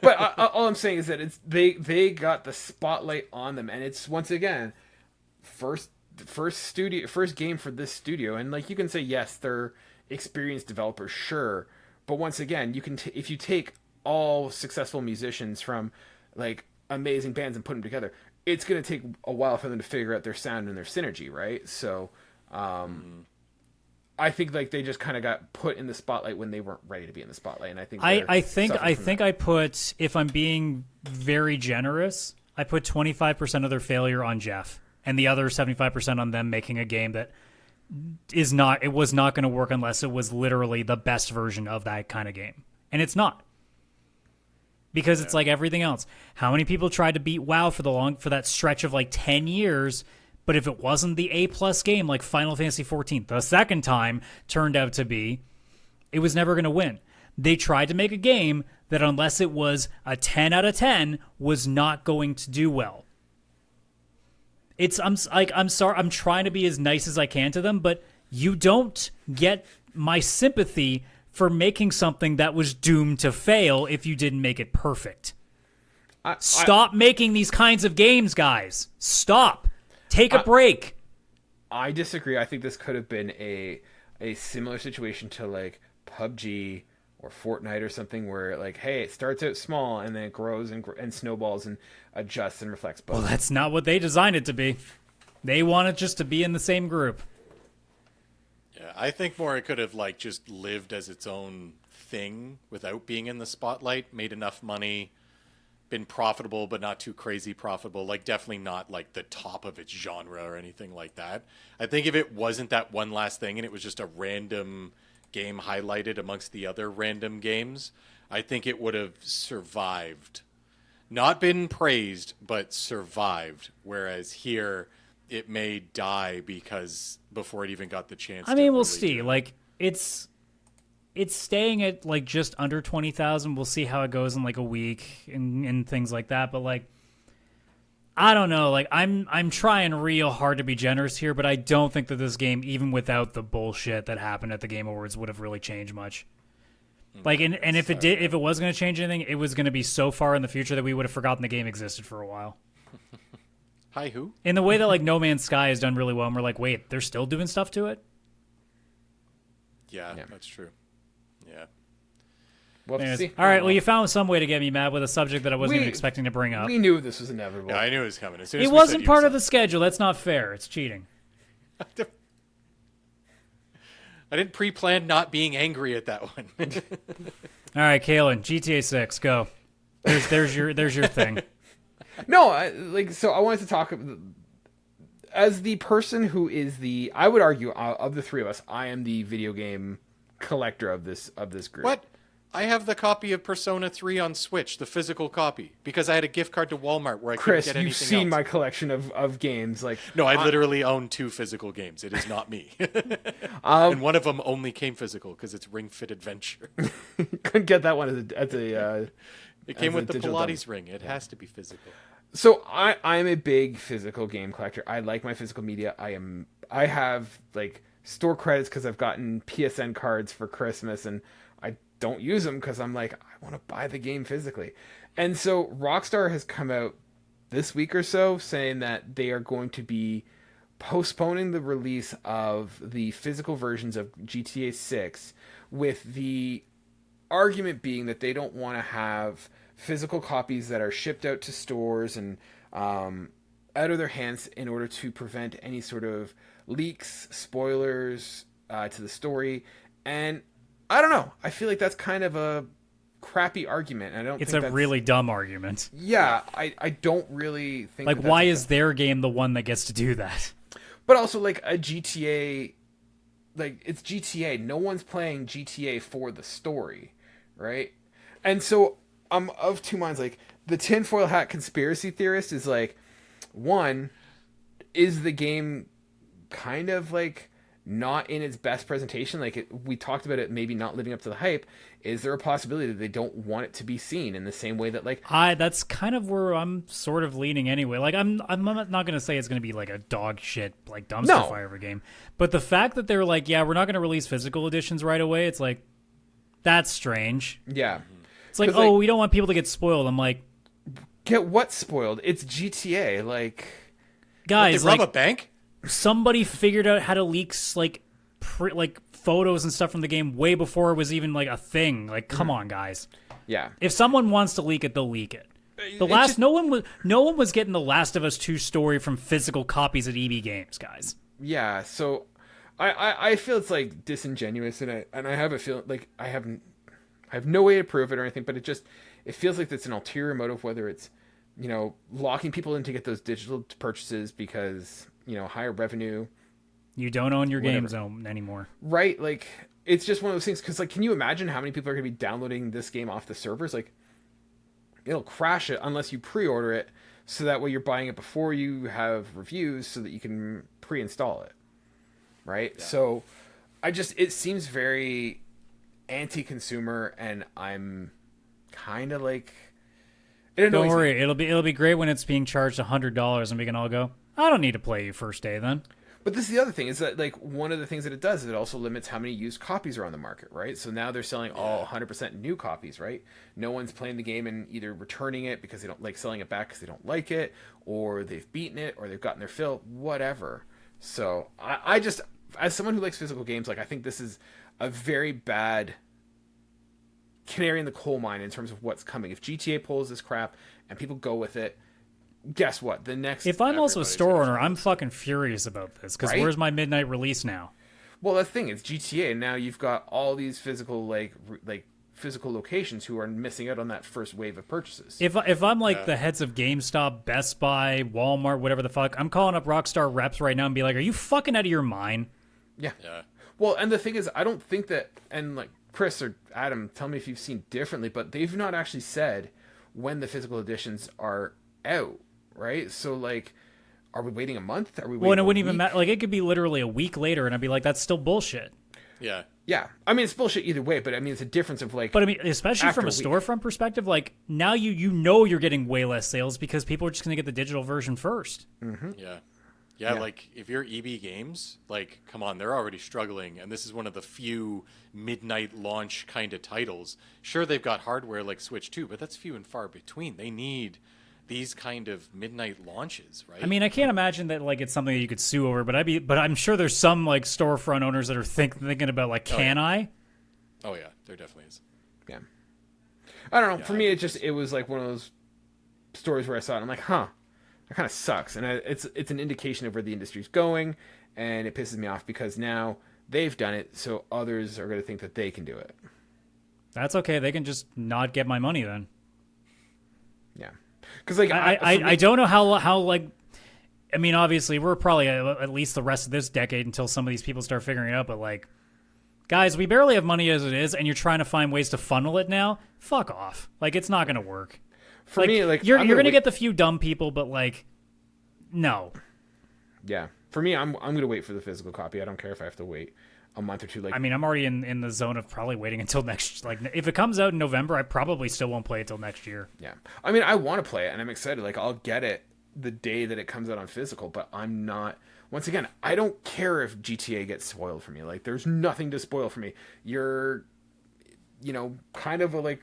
But all I'm saying is that they got the spotlight on them, and it's once again first game for this studio, and like you can say yes, they're experienced developers, sure, but once again, you can if you take all successful musicians from like amazing bands and put them together, it's going to take a while for them to figure out their sound and their synergy, right? So I think like they just kind of got put in the spotlight when they weren't ready to be in the spotlight, and I think I think that. I put, if I'm being very generous, I put 25% of their failure on Jeff, and the other 75% on them making a game that was not going to work unless it was literally the best version of that kind of game, and it's not. Because it's like everything else. How many people tried to beat WoW for that stretch of like 10 years? But if it wasn't the A+ game like Final Fantasy XIV, the second time turned out to be, it was never going to win. They tried to make a game that unless it was a 10 out of 10 was not going to do well. I'm sorry, I'm trying to be as nice as I can to them, but you don't get my sympathy for making something that was doomed to fail if you didn't make it perfect. Stop making these kinds of games, guys. Stop. Take a break. I disagree. I think this could have been a similar situation to like PUBG or Fortnite or something where like, hey, it starts out small and then it grows and snowballs and adjusts and reflects both. Well, that's not what they designed it to be. They wanted just to be in the same group. Yeah, I think more it could have like just lived as its own thing without being in the spotlight, made enough money, been profitable but not too crazy profitable, like definitely not like the top of its genre or anything like that. I think if it wasn't that one last thing and it was just a random game highlighted amongst the other random games, I think it would have survived. Not been praised, but survived. Whereas here, it may die because before it even got the chance. I mean, we'll really see. do it. Like it's staying at like just under 20,000. We'll see how it goes in like a week and things like that. But like, I don't know. Like I'm trying real hard to be generous here, but I don't think that this game, even without the bullshit that happened at the Game Awards, would have really changed much. Like, and if it was going to change anything, it was going to be so far in the future that we would have forgotten the game existed for a while. Hi, who? In the way that like No Man's Sky has done really well, and we're like, wait, they're still doing stuff to it? Yeah, that's true. Yeah. We'll have to Anyways, see. all right, well, you found some way to get me mad with a subject that I wasn't even expecting to bring up. We knew this was inevitable. Yeah, I knew it was coming. As soon as It we wasn't said part of Ubisoft. the schedule. That's not fair. It's cheating. I didn't pre-plan not being angry at that one. All right, Kaylan, GTA 6, go. There's your thing. No, so I wanted to talk as the person who is I would argue of the three of us, I am the video game collector of this group. What? I have the copy of Persona 3 on Switch, the physical copy, because I had a gift card to Walmart where I Chris, couldn't get you've anything seen else. my collection of games. Like, No, I literally own 2 physical games. It is not me. And one of them only came physical because it's Ring Fit Adventure. couldn't get that one as a It came as with a the digital Pilates ring. It has to be physical. So I'm a big physical game collector. I like my physical media. I have like store credits because I've gotten PSN cards for Christmas, and I don't use them because I'm like, I want to buy the game physically. And so Rockstar has come out this week or so saying that they are going to be postponing the release of the physical versions of GTA 6, with the argument being that they don't want to have physical copies that are shipped out to stores and out of their hands in order to prevent any sort of leaks, spoilers to the story. And I don't know. I feel like that's kind of a crappy argument. I don't. It's think a that's, really dumb argument. Yeah, I don't really think. Like, that's why is their game the one that gets to do that? But also, like, a GTA, like, it's GTA. No one's playing GTA for the story, right? And so I'm of two minds. Like, the tinfoil hat conspiracy theorist is like, one, is the game kind of like not in its best presentation? Like, we talked about it maybe not living up to the hype. Is there a possibility that they don't want it to be seen in the same way that, like, that's kind of where I'm sort of leaning anyway. Like, I'm not going to say it's going to be like a dog shit, like, dumpster fire of a game. But the fact that they're like, yeah, we're not going to release physical editions right away, it's like, that's strange. yeah. It's like, oh, we don't want people to get spoiled. I'm like, get what spoiled? It's GTA. Like, guys, they rob like, a bank? somebody figured out how to leak, like, photos and stuff from the game way before it was even like a thing. Like, come on, guys. yeah. If someone wants to leak it, they'll leak it. No one was getting the Last of Us 2 story from physical copies at EB Games, guys. Yeah, so I feel it's like disingenuous, and I have a feeling like I have no way to prove it or anything, but it feels like it's an ulterior motive, whether it's, you know, locking people in to get those digital purchases because, you know, higher revenue. You don't own your Whatever. games anymore. Right, like, it's just one of those things, because, like, can you imagine how many people are going to be downloading this game off the servers? Like, it'll crash it unless you pre-order it, so that way you're buying it before you have reviews so that you can pre-install it, right? Yeah. So it seems very anti-consumer, and I'm kind of like, don't worry, it'll be great when it's being charged $100 and we can all go, I don't need to play you first day then. But this is the other thing, is that, like, one of the things that it does is it also limits how many used copies are on the market, right? So now they're selling all 100% new copies, right? No one's playing the game and either returning it because they don't like selling it back because they don't like it, or they've beaten it, or they've gotten their fill, whatever. So I just, as someone who likes physical games, like, I think this is a very bad canary in the coal mine in terms of what's coming. If GTA pulls this crap and people go with it, guess what? The next. If I'm also a store owner, I'm fucking furious about this, because where's my midnight release now? Well, the thing is, GTA, and now you've got all these physical like physical locations who are missing out on that first wave of purchases. If I'm like the heads of GameStop, Best Buy, Walmart, whatever the fuck, I'm calling up Rockstar reps right now and be like, are you fucking out of your mind? Yeah. Well, and the thing is, I don't think that, and like Chris or Adam, tell me if you've seen differently, but they've not actually said when the physical editions are out. Right? So, like, are we waiting a month? Are we waiting Well, and it wouldn't even matter. Like, it could be literally a week later, and I'd be like, that's still bullshit. Yeah. Yeah. I mean, it's bullshit either way, but I mean, it's a difference of, like... But, I mean, especially from a storefront perspective, like, now you know you're getting way less sales because people are just going to get the digital version first. Mm-hmm. Yeah, like, if you're EB Games, like, come on, they're already struggling, and this is one of the few midnight launch kind of titles. Sure, they've got hardware like Switch 2, but that's few and far between. They need these kind of midnight launches, right? I mean, I can't imagine that, like, it's something that you could sue over, but I'm sure there's some, like, storefront owners that are thinking about, like, I? Oh yeah, there definitely is. Yeah. I don't know. For me, it was like one of those stories where I saw it and I'm like, huh, that kind of sucks. And it's an indication of where the industry's going, and it pisses me off because now they've done it, so others are going to think that they can do it. That's okay. They can just not get my money then. Yeah. Because, like, I don't know how like, I mean, obviously we're probably at least the rest of this decade until some of these people start figuring it out. But, like, guys, we barely have money as it is, and you're trying to find ways to funnel it now. Fuck off! Like, it's not gonna work. For me, like, you're gonna get the few dumb people, but, like, no. Yeah. For me, I'm gonna wait for the physical copy. I don't care if I have to wait a month or two. Like, I mean, I'm already in the zone of probably waiting until next. Like, if it comes out in November, I probably still won't play it till next year. yeah. I mean, I want to play it, and I'm excited. Like, I'll get it the day that it comes out on physical, but I'm not. Once again, I don't care if GTA gets spoiled for me. Like, there's nothing to spoil for me. You're, kind of like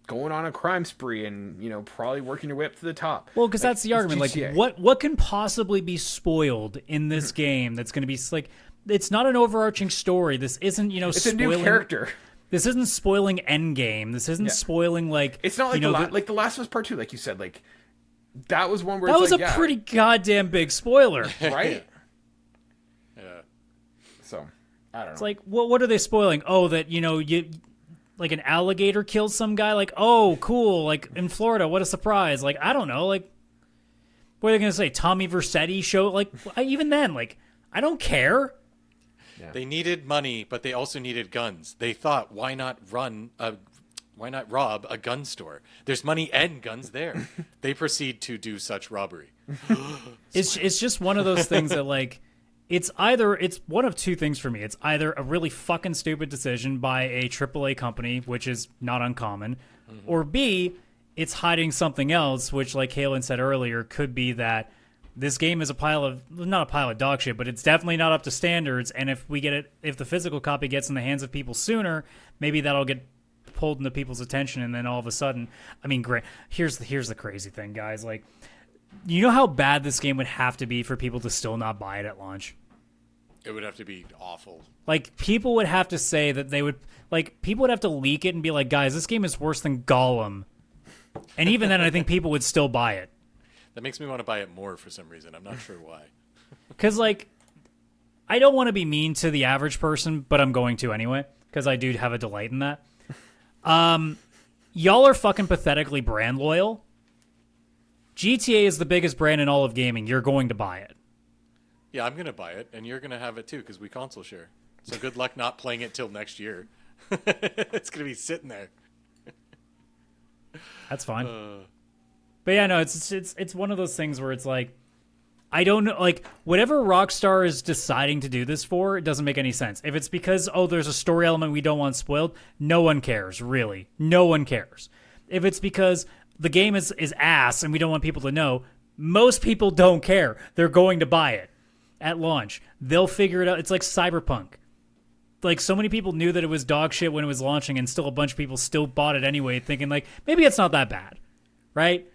going on a crime spree and, probably working your way up to the top. Well, because that's the argument. GTA. Like, what can possibly be spoiled in this game that's going to be like? It's not an overarching story. This isn't, It's spoiling, a new character. This isn't spoiling Endgame. This isn't spoiling like. It's not like the Last of Us Part 2, like you said. Like, that was one where that it's was like, a pretty goddamn big spoiler, right? Yeah. So I don't know. It's like, what are they spoiling? Oh, that you like an alligator killed some guy. Like, oh, cool. Like in Florida, what a surprise. Like, I don't know. Like, what are they gonna say? Tommy Vercetti show? Like, even then, like, I don't care. Yeah. They needed money, but they also needed guns. They thought, why not rob a gun store? There's money and guns there. They proceed to do such robbery. It's just one of those things that like it's one of two things for me. It's either a really fucking stupid decision by a AAA company, which is not uncommon, or B, it's hiding something else, which like Kaylan said earlier, could be that this game is not a pile of dog shit, but it's definitely not up to standards. And if the physical copy gets in the hands of people sooner, maybe that'll get pulled into people's attention. And then all of a sudden, I mean, great. Here's the crazy thing, guys. Like, you know how bad this game would have to be for people to still not buy it at launch? It would have to be awful. Like, people would have to say that people would have to leak it and be like, guys, this game is worse than Gollum. And even then, I think people would still buy it. That makes me want to buy it more for some reason. I'm not sure why. Because, like, I don't want to be mean to the average person, but I'm going to anyway, because I do have a delight in that. Y'all are fucking pathetically brand loyal. GTA is the biggest brand in all of gaming. You're going to buy it. Yeah, I'm going to buy it, and you're going to have it too, because we console share. So good luck not playing it till next year. It's going to be sitting there. That's fine. But yeah, no, it's one of those things where it's like, I don't know, like, whatever Rockstar is deciding to do this for, it doesn't make any sense. If it's because, there's a story element we don't want spoiled, no one cares, really. No one cares. If it's because the game is ass and we don't want people to know, most people don't care. They're going to buy it at launch. They'll figure it out. It's like Cyberpunk. Like, so many people knew that it was dog shit when it was launching, and still a bunch of people still bought it anyway, thinking, like, maybe it's not that bad, right?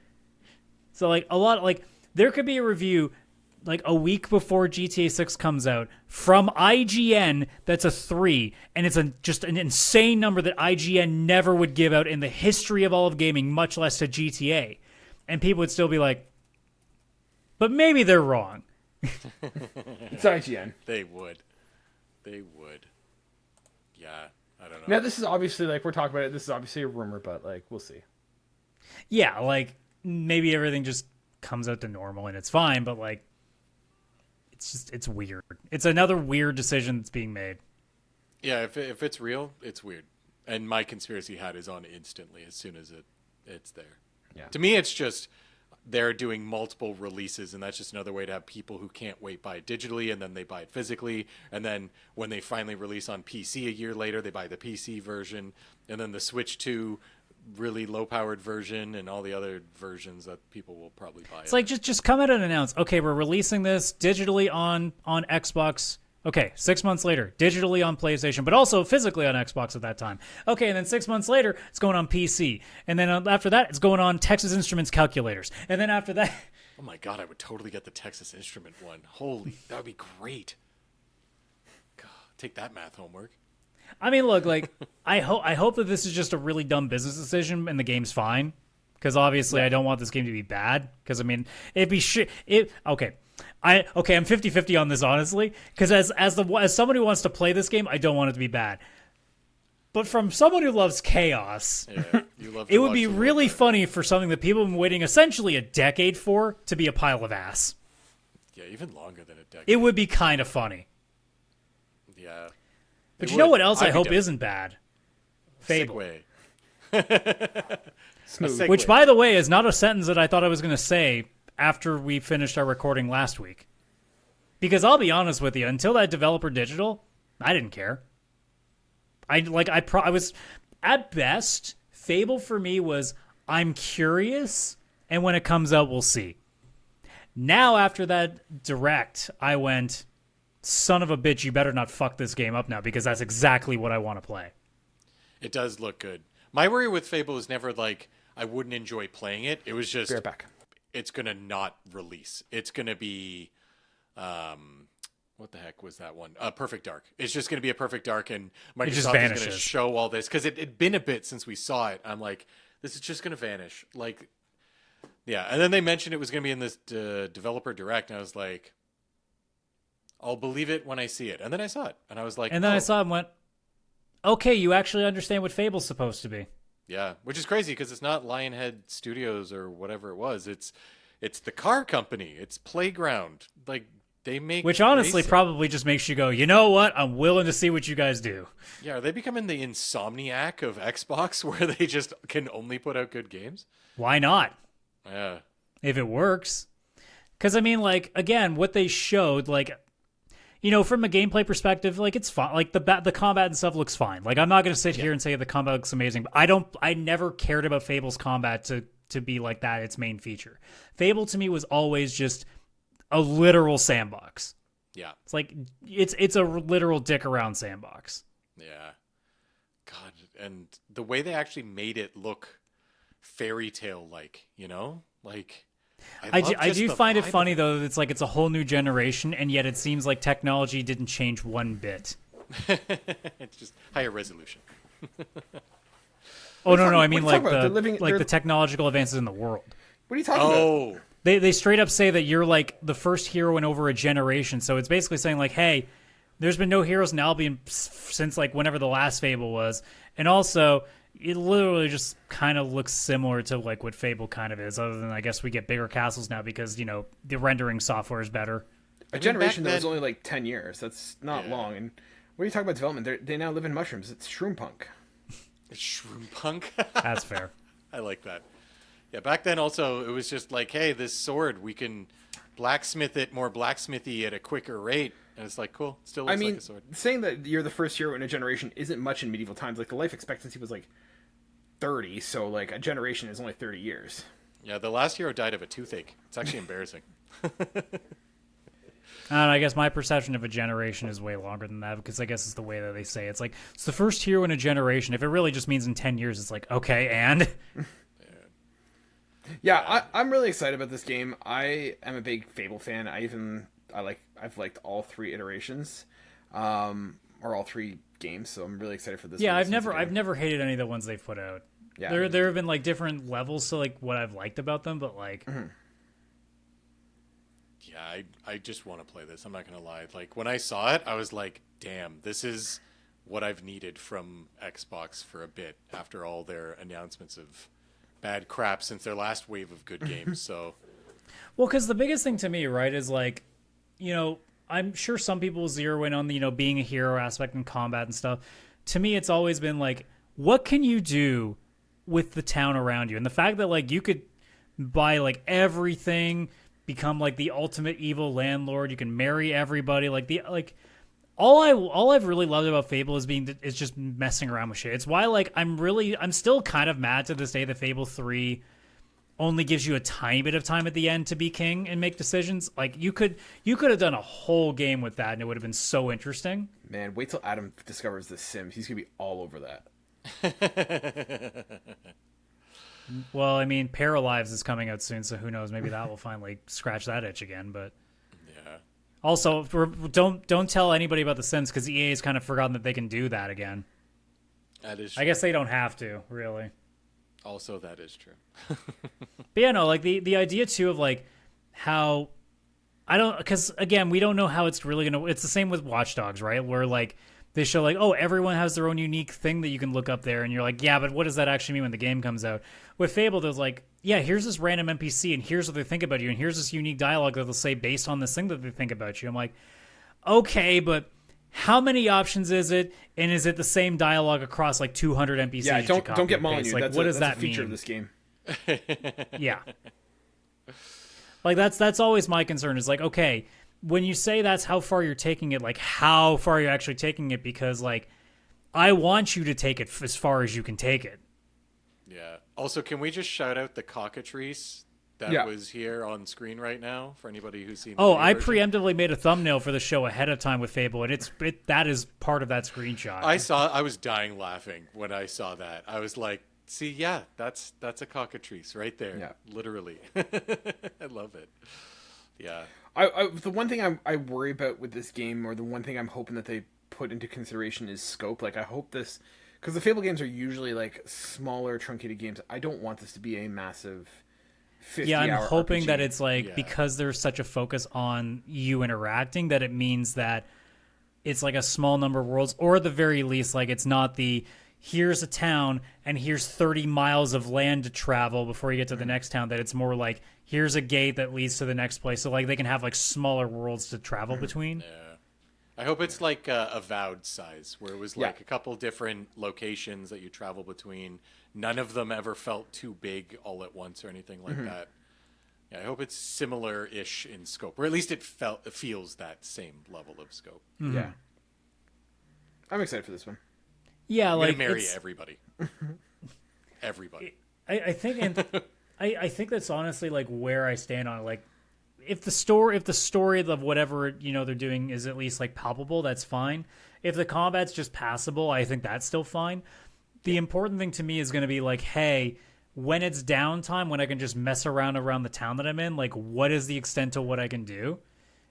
So, like, there could be a review, like, a week before GTA 6 comes out from IGN that's a 3, and it's just an insane number that IGN never would give out in the history of all of gaming, much less to GTA. And people would still be like, but maybe they're wrong. It's IGN. They would. Yeah, I don't know. Now, this is obviously, like, we're talking about it, this is obviously a rumor, but, like, we'll see. Yeah, like, maybe everything just comes out to normal and it's fine, but, like, it's weird. It's another weird decision that's being made. Yeah, if it's real, it's weird. And my conspiracy hat is on instantly as soon as it's there. Yeah. To me, it's just they're doing multiple releases, and that's just another way to have people who can't wait buy it digitally, and then they buy it physically, and then when they finally release on PC a year later, they buy the PC version, and then the Switch 2 really low-powered version, and all the other versions that people will probably buy. It's like, just come out and announce, okay, we're releasing this digitally on Xbox. Okay, 6 months later, digitally on PlayStation, but also physically on Xbox at that time. Okay, and then 6 months later, it's going on PC. And then after that, it's going on Texas Instruments calculators. And then after that... Oh my god, I would totally get the Texas Instrument one. Holy, that would be great. God, take that math homework. I mean, look, like, I hope that this is just a really dumb business decision and the game's fine. Because obviously I don't want this game to be bad. Because, I mean, it'd be shit. Okay, I'm 50-50 on this, honestly. Because as someone who wants to play this game, I don't want it to be bad. But from someone who loves chaos, You love it would be really funny for something that people have been waiting essentially a decade for to be a pile of ass. Yeah, even longer than a decade. It would be kind of funny. Yeah. But you know what else I hope isn't bad? Fable. Smooth. Which, by the way, is not a sentence that I thought I was going to say after we finished our recording last week. Because I'll be honest with you, until that developer digital, I didn't care. I was at best, Fable for me was I'm curious, and when it comes out, we'll see. Now, after that direct, I went, son of a bitch, you better not fuck this game up now, because that's exactly what I want to play. It does look good. My worry with Fable is never like I wouldn't enjoy playing it. It was just Bear back. It's gonna not release. It's gonna be, what the heck was that one? Perfect Dark. It's just gonna be a Perfect Dark, and Microsoft is gonna show all this because it'd been a bit since we saw it. I'm like, this is just gonna vanish. Like, yeah. And then they mentioned it was gonna be in this developer direct, and I was like, I'll believe it when I see it. And then I saw it, and I was like, and then I saw it and went, okay, you actually understand what Fable's supposed to be. Yeah, which is crazy because it's not Lionhead Studios or whatever it was. It's the car company. It's Playground. Like, they make... Which honestly probably just makes you go, you know what? I'm willing to see what you guys do. Yeah, are they becoming the Insomniac of Xbox where they just can only put out good games? Why not? Yeah. If it works. Because, I mean, like, again, what they showed, like... You know, from a gameplay perspective, like, it's fine. Like, the combat and stuff looks fine. Like, I'm not going to sit here and say the combat looks amazing. But I never cared about Fable's combat to be like that, its main feature. Fable, to me, was always just a literal sandbox. Yeah. It's like, it's a literal dick around sandbox. Yeah. God, and the way they actually made it look fairy tale-like, you know? Like... I do find it funny, though, that it's like it's a whole new generation, and yet it seems like technology didn't change one bit. It's just higher resolution. Oh, no, I mean like the technological advances in the world. What are you talking about? They straight up say that you're like the first hero in over a generation, so it's basically saying like, hey, there's been no heroes in Albion since like whenever the last Fable was, and also... It literally just kind of looks similar to like what Fable kind of is, other than I guess we get bigger castles now because, you know, the rendering software is better. A generation that was only like 10 years. That's not long. And what are you talking about development? They now live in mushrooms. It's shroom-punk. It's shroom-punk? That's fair. I like that. Yeah, back then also it was just like, hey, this sword, we can blacksmith it more blacksmithy at a quicker rate. And it's like, cool, still looks like a sword. Saying that you're the first hero in a generation isn't much in medieval times. Like, the life expectancy was like 30, so like a generation is only 30 years. Yeah, the last hero died of a toothache. It's actually embarrassing. I guess my perception of a generation is way longer than that, because I guess it's the way that they say it. It's like, it's the first hero in a generation. If it really just means in 10 years, it's like, okay, and? Yeah, I'm really excited about this game. I am a big Fable fan. I've liked all 3 iterations, or all 3 games, so I'm really excited for this. Yeah, I've never hated any of the ones they've put out. Yeah, there have been like different levels to like what I've liked about them, but like, yeah, I just want to play this. I'm not gonna lie. Like when I saw it, I was like, damn, this is what I've needed from Xbox for a bit after all their announcements of bad crap since their last wave of good games. So, well, because the biggest thing to me, right, is like, you know, I'm sure some people zero in on the, you know, being a hero aspect in combat and stuff. To me, it's always been like, what can you do with the town around you? And the fact that like you could buy like everything, become like the ultimate evil landlord, you can marry everybody, all I've really loved about Fable is just messing around with shit. It's why like I'm still kind of mad to this day that Fable 3 only gives you a tiny bit of time at the end to be king and make decisions. Like you could have done a whole game with that and it would have been so interesting. Man, wait till Adam discovers The Sims. He's gonna be all over that. Well, I mean, Paralives is coming out soon, so who knows? Maybe that will finally scratch that itch again. But yeah. Also, don't tell anybody about The Sims because EA has kind of forgotten that they can do that again. That is true. I guess they don't have to, really. Also, that is true. But yeah, no, like the idea too of like how because again, we don't know how it's really gonna. It's the same with Watch Dogs, right? Where like they show like, oh, everyone has their own unique thing that you can look up there, and you're like, yeah, but what does that actually mean when the game comes out? With Fable, there's like, yeah, here's this random NPC, and here's what they think about you, and here's this unique dialogue that they'll say based on this thing that they think about you. I'm like, okay, but how many options is it, and is it the same dialogue across like 200 NPCs? Yeah, don't get Molyneux. Like, what does that feature mean? Of this game. Yeah, like that's always my concern. Is like, okay, when you say that's how far you're taking it, like how far you're actually taking it, because like I want you to take it as far as you can take it. Yeah. Also, can we just shout out the cockatrice that was here on screen right now for anybody who's seen? Oh, I preemptively made a thumbnail for the show ahead of time with Fable, and that is part of that screenshot. I was dying laughing when I saw that. I was like, see, yeah, that's a cockatrice right there. Yeah. Literally. I love it. Yeah. The one thing I worry about with this game, or the one thing I'm hoping that they put into consideration, is scope. Like, I hope this, because the Fable games are usually like smaller, truncated games. I don't want this to be a massive 50-hour Yeah, I'm hoping RPG. that it's like, because there's such a focus on you interacting, that it means that it's like a small number of worlds, or at the very least, like it's not the here's a town and here's 30 miles of land to travel before you get to the next town, that it's more like here's a gate that leads to the next place, so like they can have like smaller worlds to travel between. Yeah. I hope it's like a Avowed size, where it was like a couple different locations that you travel between. None of them ever felt too big all at once or anything like that. Yeah, I hope it's similar-ish in scope, or at least it feels that same level of scope. Yeah. I'm excited for this one. Yeah, I'm like gonna marry everybody. Everybody. I think, and I think that's honestly like where I stand on it. Like, if the story of whatever they're doing is at least like palpable, that's fine. If the combat's just passable, I think that's still fine. The important thing to me is going to be like, hey, when it's downtime, when I can just mess around the town that I'm in, like what is the extent to what I can do?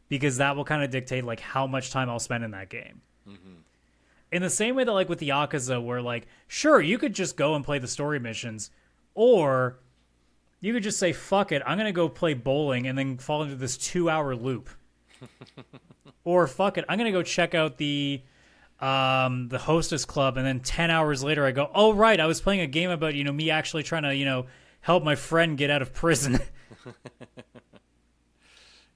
Because that will kind of dictate like how much time I'll spend in that game. In the same way that like with the Yakuza, where like, sure, you could just go and play the story missions, or you could just say, fuck it, I'm going to go play bowling and then fall into this 2-hour loop. Or fuck it, I'm going to go check out the Hostess Club, and then 10 hours later I go, oh, right, I was playing a game about, me actually trying to, help my friend get out of prison.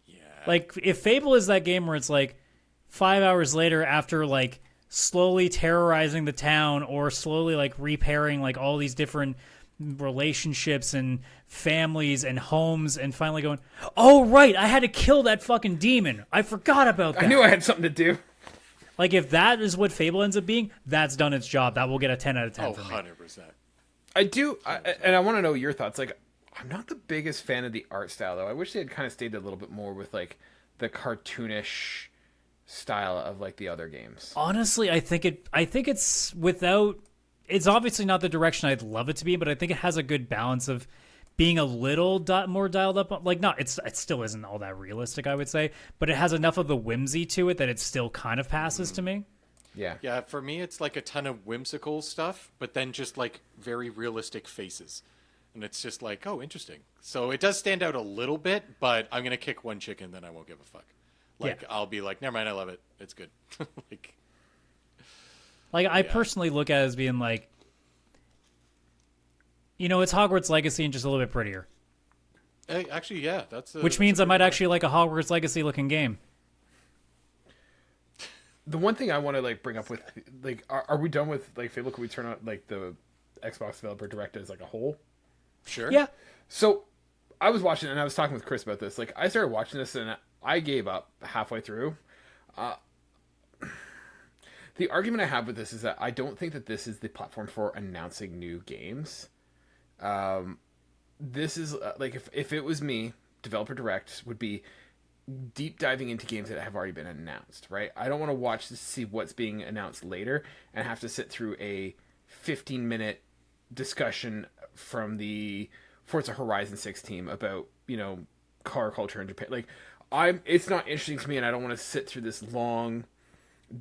Yeah. Like, if Fable is that game where it's like 5 hours later after like slowly terrorizing the town, or slowly like repairing like all these different relationships and families and homes, and finally going, oh right, I had to kill that fucking demon, I forgot about that. I knew I had something to do. Like, if that is what Fable ends up being, that's done its job. That will get a 10 out of 10 for me. 100%. I do, and I want to know your thoughts. Like, I'm not the biggest fan of the art style, though. I wish they had kind of stayed a little bit more with like the cartoonish style of like the other games. Honestly, I think it's without. It's obviously not the direction I'd love it to be, but I think it has a good balance of being a little more dialed up. Like, not, it still isn't all that realistic, I would say, but it has enough of the whimsy to it that it still kind of passes to me. Yeah. Yeah, for me, it's like a ton of whimsical stuff, but then just like very realistic faces. And it's just like, oh, interesting. So it does stand out a little bit, but I'm going to kick one chicken, then I won't give a fuck. Like, I'll be like, never mind, I love it. It's good. Like I personally look at it as being like, it's Hogwarts Legacy and just a little bit prettier. Hey, actually, yeah, which means I might actually like a Hogwarts Legacy looking game. The one thing I want to like bring up with like, are we done with like Fable? Can we turn on like the Xbox Developer Direct as like a whole? Sure. Yeah. So I was watching, and I was talking with Chris about this. Like, I started watching this, and I gave up halfway through. The argument I have with this is that I don't think that this is the platform for announcing new games. This is like, if it was me, Developer Direct would be deep diving into games that have already been announced, right? I don't want to watch to see what's being announced later and have to sit through a 15-minute discussion from the Forza Horizon 6 team about, car culture in Japan. Like, it's not interesting to me, and I don't want to sit through this long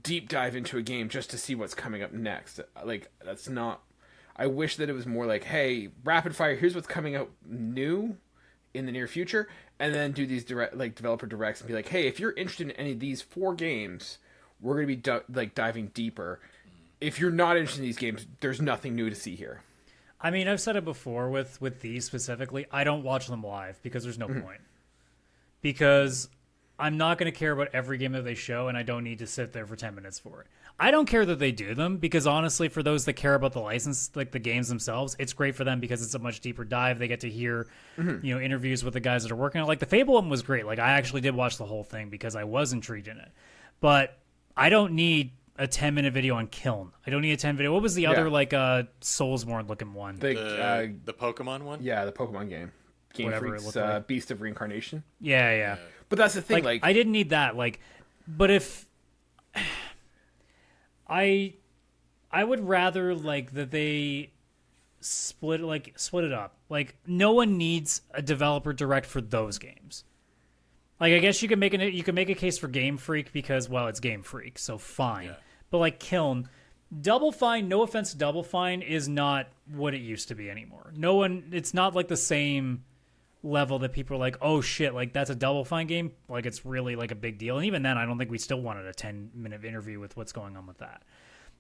deep dive into a game just to see what's coming up next. Like, that's not. I wish that it was more like, hey, rapid fire, here's what's coming out new in the near future, and then do these developer directs and be like, hey, if you're interested in any of these 4 games, we're going to be diving deeper. If you're not interested in these games, there's nothing new to see here. I mean, I've said it before with these specifically, I don't watch them live because there's no point. Because I'm not going to care about every game that they show, and I don't need to sit there for 10 minutes for it. I don't care that they do them, because honestly, for those that care about the license, like the games themselves, it's great for them because it's a much deeper dive. They get to hear, interviews with the guys that are working on it. Like the Fable one was great. Like I actually did watch the whole thing because I was intrigued in it. But I don't need a 10-minute video on Kiln. I don't need a 10 video. What was the other Soulsborne looking one? The Pokemon one? Yeah, the Pokemon game. Game Whatever Freak's it looked like. Beast of Reincarnation. Yeah. But that's the thing, like I didn't need that. Like, but if I would rather like that they split it up. Like no one needs a developer direct for those games. Like I guess you can make a case for Game Freak because it's Game Freak, so fine. Yeah. But like Kiln, Double Fine, no offense to Double Fine, is not what it used to be anymore. It's not like the same level that people are like, oh shit, like that's a Double Fine game, like it's really like a big deal. And even then, I don't think we still wanted a 10-minute interview with what's going on with that.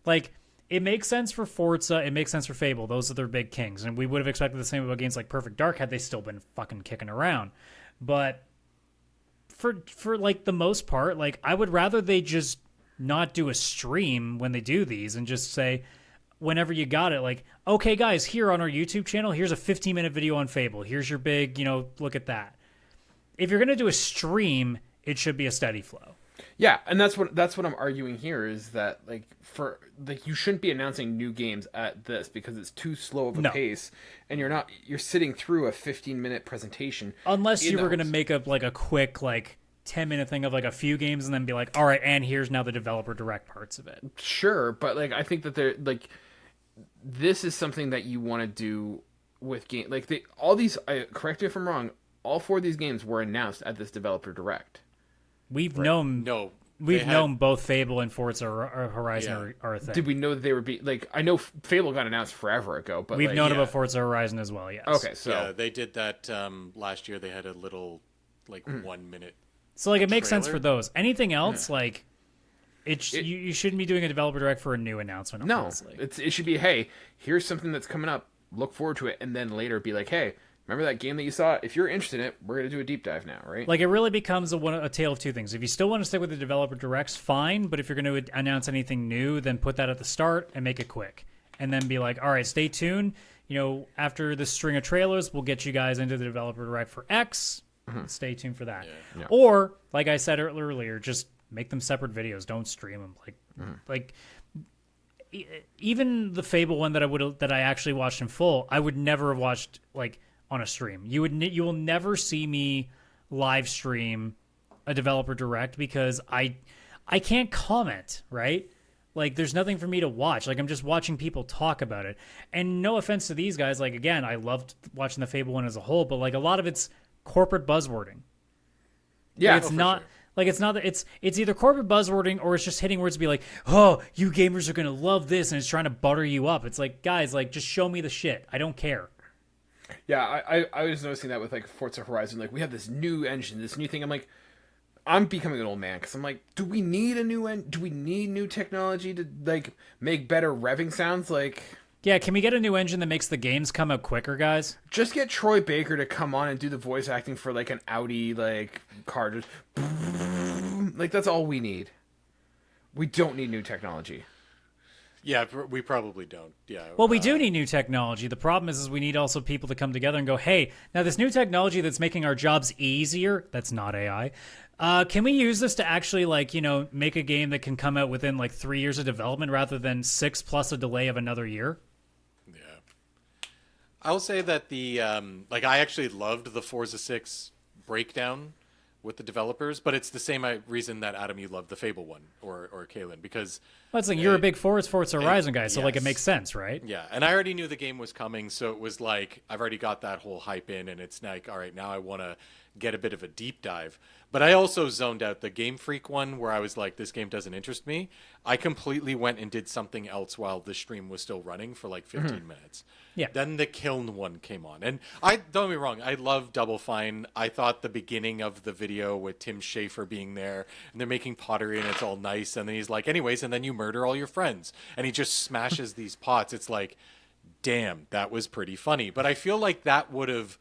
Like it makes sense for Forza, it makes sense for Fable. Those are their big kings, and we would have expected the same about games like Perfect Dark had they still been fucking kicking around. But for like the most part, like I would rather they just not do a stream when they do these and just say, whenever you got it, like, okay, guys, here on our YouTube channel, here's a 15-minute video on Fable. Here's your big, look at that. If you're going to do a stream, it should be a steady flow. Yeah, and that's what I'm arguing here is that you shouldn't be announcing new games at this because it's too slow of a pace, and you're sitting through a 15-minute presentation. Unless you were going to make up like a quick 10-minute thing of like a few games and then be like, all right, and here's now the developer direct parts of it. Sure, but like I think that they're like, this is something that you want to do with game. Like all these, correct me if I'm wrong, all 4 of these games were announced at this developer direct. We've known both Fable and Forza Horizon are a thing. Did we know that they would be like? I know Fable got announced forever ago, but we've known about Forza Horizon as well. Yes. Okay, so yeah, they did that last year. They had a little 1 minute. So it makes sense for those. Anything else you shouldn't be doing a developer direct for a new announcement. No, honestly. it should be, hey, here's something that's coming up. Look forward to it, and then later be like, hey, remember that game that you saw? If you're interested in it, we're going to do a deep dive now, right? Like, it really becomes a tale of two things. If you still want to stick with the developer directs, fine. But if you're going to announce anything new, then put that at the start and make it quick. And then be like, all right, stay tuned. After this string of trailers, we'll get you guys into the developer direct for X. Mm-hmm. Stay tuned for that. Yeah. Or, like I said earlier, just make them separate videos. Don't stream them. Even the Fable one that I actually watched in full, I would never have watched on a stream. You will never see me live stream a developer direct because I can't comment, right? Like there's nothing for me to watch. Like I'm just watching people talk about it. And no offense to these guys, again, I loved watching the Fable one as a whole, but a lot of it's corporate buzzwording. Yeah, it's not sure. It's not that it's either corporate buzzwording or it's just hitting words to be like, oh, you gamers are gonna love this, and it's trying to butter you up. It's like, guys, just show me the shit. I don't care. Yeah, I was noticing that with Forza Horizon. We have this new engine, this new thing. I'm becoming an old man because I'm like, do we need new technology to make better revving sounds? Yeah, can we get a new engine that makes the games come out quicker, guys? Just get Troy Baker to come on and do the voice acting for an Audi car. Just that's all we need. We don't need new technology. Yeah, we probably don't. Yeah. Well, we do need new technology. The problem is we need also people to come together and go, hey, now this new technology that's making our jobs easier, that's not AI. Can we use this to actually make a game that can come out within 3 years of development rather than 6 plus a delay of another year? I'll say that the I actually loved the Forza 6 breakdown with the developers, but it's the same reason that Adam, you loved the Fable one or Kaylan, because you're a big Forza Horizon guy, so yes. it makes sense, right? Yeah, and I already knew the game was coming, so it was I've already got that whole hype in, and it's all right, now I want to get a bit of a deep dive. But I also zoned out the Game Freak one where I was like, this game doesn't interest me. I completely went and did something else while the stream was still running for 15 minutes. Yeah. Then the Kiln one came on. And don't get me wrong, I love Double Fine. I thought the beginning of the video with Tim Schafer being there and they're making pottery and it's all nice. And then he's like, anyways, and then you murder all your friends. And he just smashes these pots. It's like, damn, that was pretty funny. But I feel like that would have...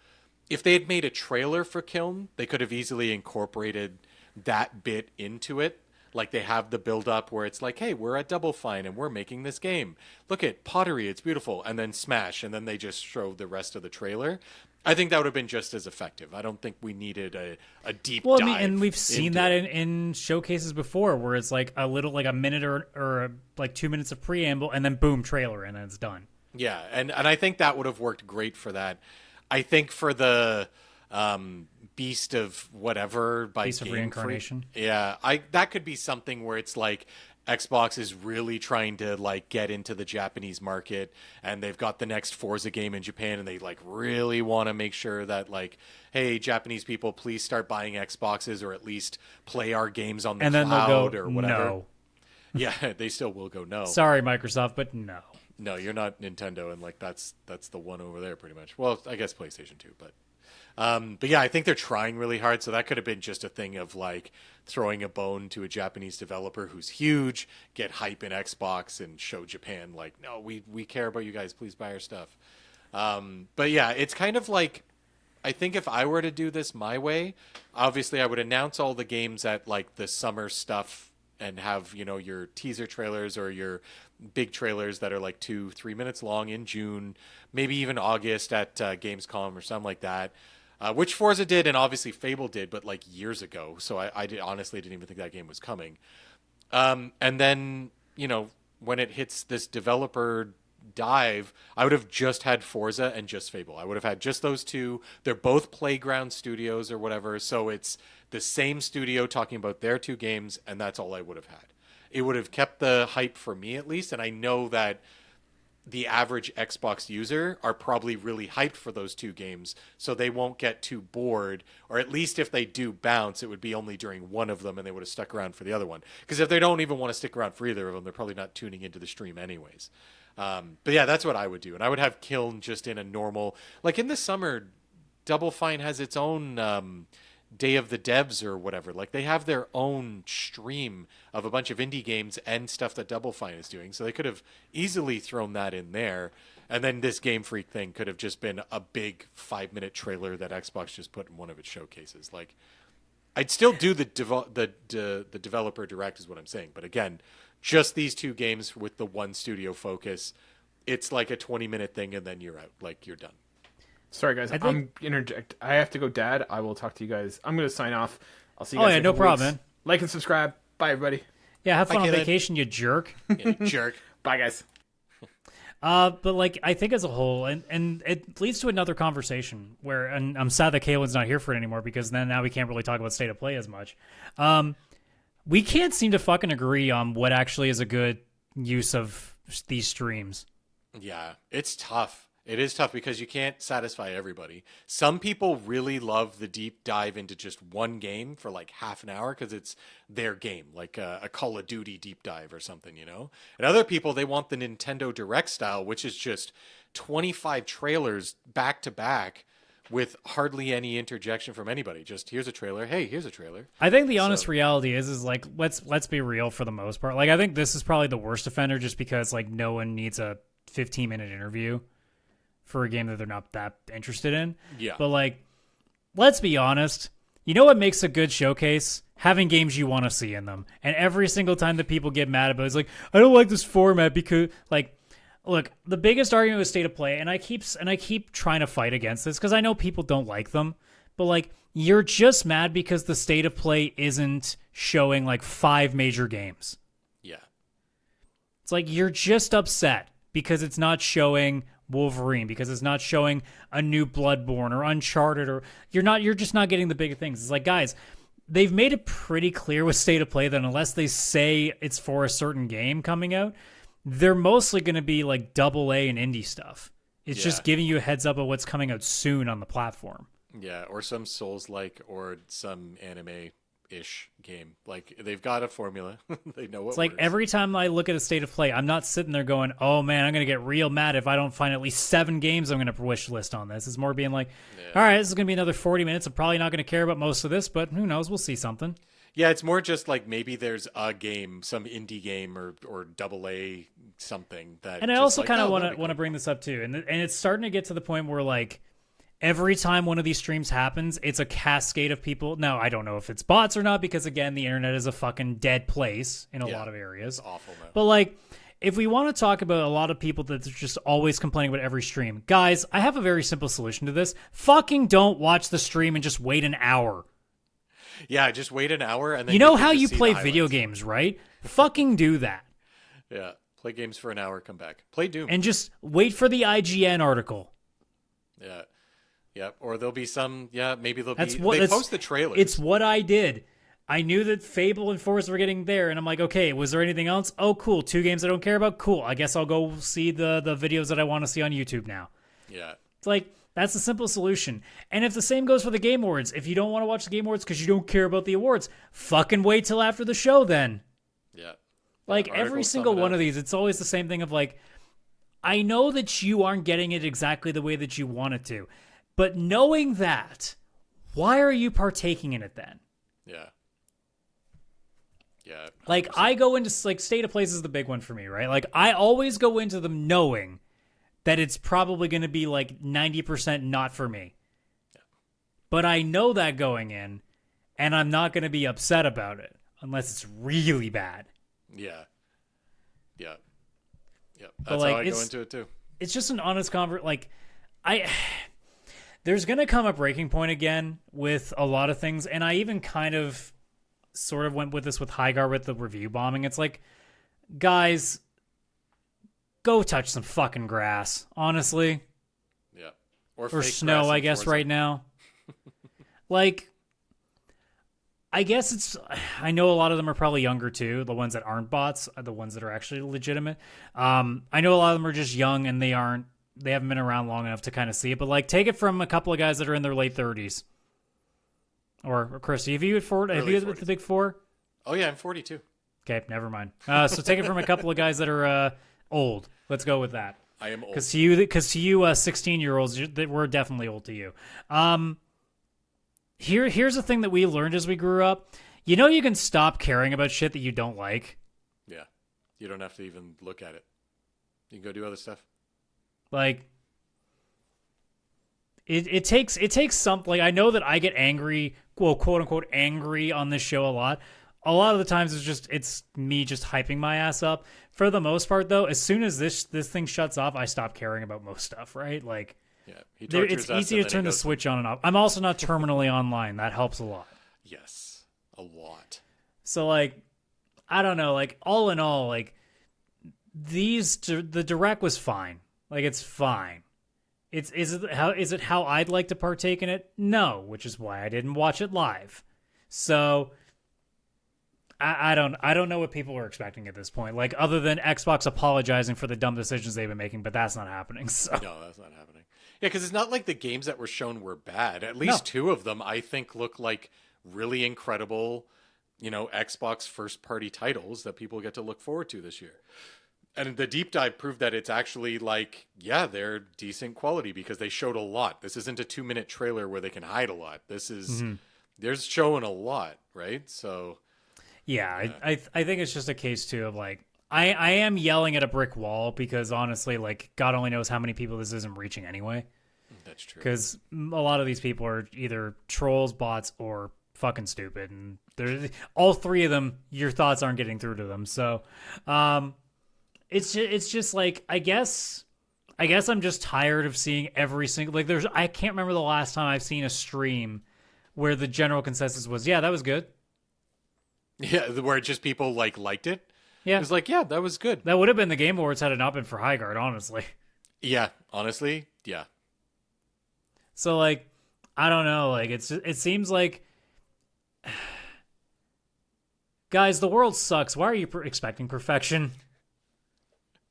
If they had made a trailer for Kiln, they could have easily incorporated that bit into it. Like they have the build up where it's like, hey, we're at Double Fine and we're making this game. Look at pottery, it's beautiful. And then smash, and then they just show the rest of the trailer. I think that would have been just as effective. I don't think we needed a deep dive. Well, I mean, and we've seen that in showcases before where it's like a little, like a minute or like 2 minutes of preamble and then boom, trailer, and then it's done. Yeah, and I think that would have worked great for that. I think for the Beast of whatever by Beast of Game Reincarnation. Freak, yeah, that could be something where it's like Xbox is really trying to like get into the Japanese market, and they've got the next Forza game in Japan, and they like really want to make sure that like, hey, Japanese people, please start buying Xboxes or at least play our games on the And then cloud they'll go, or whatever. no. Yeah, they still will go no. Sorry, Microsoft, but no. No, you're not Nintendo, and like that's the one over there pretty much. Well, I guess PlayStation 2, but yeah, I think they're trying really hard. So that could have been just a thing of like throwing a bone to a Japanese developer who's huge, get hype in Xbox, and show Japan like, no, we care about you guys. Please buy our stuff. But yeah, it's kind of like, I think if I were to do this my way, obviously I would announce all the games at like the summer stuff and have, you know, your teaser trailers or your big trailers that are like 2-3 minutes long in June, maybe even August at Gamescom or something like that, which Forza did and obviously Fable did, but like years ago. So honestly didn't even think that game was coming. And then, you know, when it hits this developer dive, I would have just had Forza and just Fable. I would have had just those two. They're both Playground Studios or whatever, so it's the same studio talking about their two games, and that's all I would have had. It would have kept the hype for me at least, and I know that the average Xbox user are probably really hyped for those two games, so they won't get too bored, or at least if they do bounce, it would be only during one of them and they would have stuck around for the other one. Because if they don't even want to stick around for either of them, they're probably not tuning into the stream anyways. But yeah, that's what I would do. And I would have Kiln just in a normal, like in the summer, Double Fine has its own Day of the Devs or whatever. Like they have their own stream of a bunch of indie games and stuff that Double Fine is doing. So they could have easily thrown that in there. And then this Game Freak thing could have just been a big 5-minute trailer that Xbox just put in one of its showcases. Like I'd still do the developer direct is what I'm saying. But again, just these two games with the one studio focus, it's like a 20-minute thing and then you're out. Like you're done. Sorry, guys. I'm interject. I have to go, Dad. I will talk to you guys. I'm going to sign off. I'll see you guys. Oh, yeah, in a no couple problem, weeks. man. Like and subscribe. Bye, everybody. Yeah, have fun on Kaylan. vacation, you jerk. Yeah, you jerk. Bye, guys. But like I think as a whole, and it leads to another conversation where, and I'm sad that Kaylan's not here for it anymore because then now we can't really talk about state of play as much. We can't seem to fucking agree on what actually is a good use of these streams. Yeah, it's tough. It is tough because you can't satisfy everybody. Some people really love the deep dive into just one game for like half an hour because it's their game, like a Call of Duty deep dive or something, you know? And other people, they want the Nintendo Direct style, which is just 25 trailers back to back with hardly any interjection from anybody. Just here's a trailer. Hey, here's a trailer. I think the honest reality is like let's be real for the most part. Like I think this is probably the worst offender just because like no one needs a 15-minute interview for a game that they're not that interested in. Yeah. But like, let's be honest. You know what makes a good showcase? Having games you want to see in them. And every single time that people get mad about it, it's like, I don't like this format because like, look, the biggest argument with state of play, and I keep trying to fight against this because I know people don't like them, but like, you're just mad because the state of play isn't showing like 5 major games. Yeah. It's like you're just upset because it's not showing Wolverine, because it's not showing a new Bloodborne or Uncharted, or you're just not getting the big things. It's like, guys, they've made it pretty clear with state of play that unless they say it's for a certain game coming out, they're mostly going to be like AA and indie stuff. It's just giving you a heads up of what's coming out soon on the platform. Yeah, or some Souls-like or some anime-ish game. Like, they've got a formula. They know what It's like works. every time I look at a state of play, I'm not sitting there going, oh man, I'm going to get real mad if I don't find at least 7 games I'm going to wish list on this. It's more being like, all right, this is going to be another 40 minutes. I'm probably not going to care about most of this, but who knows? We'll see something. Yeah, it's more just like maybe there's a game, some indie game or AA something that. And I just also like, kind of oh, want that'd to be cool. bring this up too, and it's starting to get to the point where like every time one of these streams happens, it's a cascade of people. Now, I don't know if it's bots or not because, again, the internet is a fucking dead place in a lot of areas. It's awful, man. But, like, if we want to talk about a lot of people that are just always complaining about every stream, guys, I have a very simple solution to this. Fucking don't watch the stream and just wait an hour. Yeah, just wait an hour and then you know can how just you see play the video highlights. games, right? Fucking do that. Yeah, play games for an hour, come back. Play Doom. And just wait for the IGN article. Yeah. Yeah, or there'll be some, maybe they'll That's be, what, they post the trailers. It's what I did. I knew that Fable and Forza were getting there, and I'm like, okay, was there anything else? Oh, cool. 2 games I don't care about? Cool. I guess I'll go see the videos that I want to see on YouTube now. Yeah. It's like, that's a simple solution. And if the same goes for the Game Awards, if you don't want to watch the Game Awards because you don't care about the awards, fucking wait till after the show then. Yeah. Like, every single one of these, it's always the same thing of like, I know that you aren't getting it exactly the way that you want it to, but knowing that, why are you partaking in it then? Yeah. Yeah. 100%. Like, I go into, like, State of Plays is the big one for me, right? Like, I always go into them knowing that it's probably going to be, like, 90% not for me. Yeah. But I know that going in, and I'm not going to be upset about it unless it's really bad. Yeah. Yeah. Yeah. But, That's like, how I go into it too. It's just an honest like, there's going to come a breaking point again with a lot of things, and I even kind of sort of went with this with Highguard with the review bombing. It's like, guys, go touch some fucking grass, honestly. Yeah. Or Or fake snow, grass I in guess, Forza. right now. Like, I guess it's, I know a lot of them are probably younger too. The ones that aren't bots are the ones that are actually legitimate. I know a lot of them are just young and they haven't been around long enough to kind of see it, but like, take it from a couple of guys that are in their late 30s. Or Chris, have you at Ford? Have you at the big 4? Oh yeah, I'm 42. Okay, never mind. So take it from a couple of guys that are old. Let's go with that. I am old. Because to you, 16-year-olds, we're definitely old to you. Here's the thing that we learned as we grew up. You know, you can stop caring about shit that you don't like. Yeah. You don't have to even look at it. You can go do other stuff. Like, it takes something. Like, I know that I get angry, well, quote unquote angry on this show a lot. A lot of the times it's me just hyping my ass up. For the most part, though, as soon as this thing shuts off, I stop caring about most stuff. Right? Like, Yeah. He it's easy to turn the switch on and off. I'm also not terminally online. That helps a lot. Yes. A lot. So, like, I don't know. Like, all in all, like, the direct was fine. Like, it's fine. Is it how I'd like to partake in it? No, which is why I didn't watch it live. So I don't know what people are expecting at this point. Like, other than Xbox apologizing for the dumb decisions they've been making, but that's not happening. So No, that's not happening. Yeah, because it's not like the games that were shown were bad. At least 2 of them, I think, look like really incredible, Xbox first-party titles that people get to look forward to this year. And the deep dive proved that it's actually like, yeah, they're decent quality because they showed a lot. This isn't a 2-minute trailer where they can hide a lot. This is, they're showing a lot, right? So, yeah. I think it's just a case too of like, I am yelling at a brick wall because honestly, like, God only knows how many people this isn't reaching anyway. That's true. Because a lot of these people are either trolls, bots, or fucking stupid, and they're all 3 of them. Your thoughts aren't getting through to them. So, it's just like, I guess I'm just tired of seeing every single, like, I can't remember the last time I've seen a stream where the general consensus was, yeah, that was good. Yeah, where just people liked it. Yeah, it was like, yeah, that was good. That would have been the Game Awards had it not been for Highguard, honestly. Yeah, honestly, yeah. So, like, I don't know. Like, it seems like, guys, the world sucks. Why are you expecting perfection?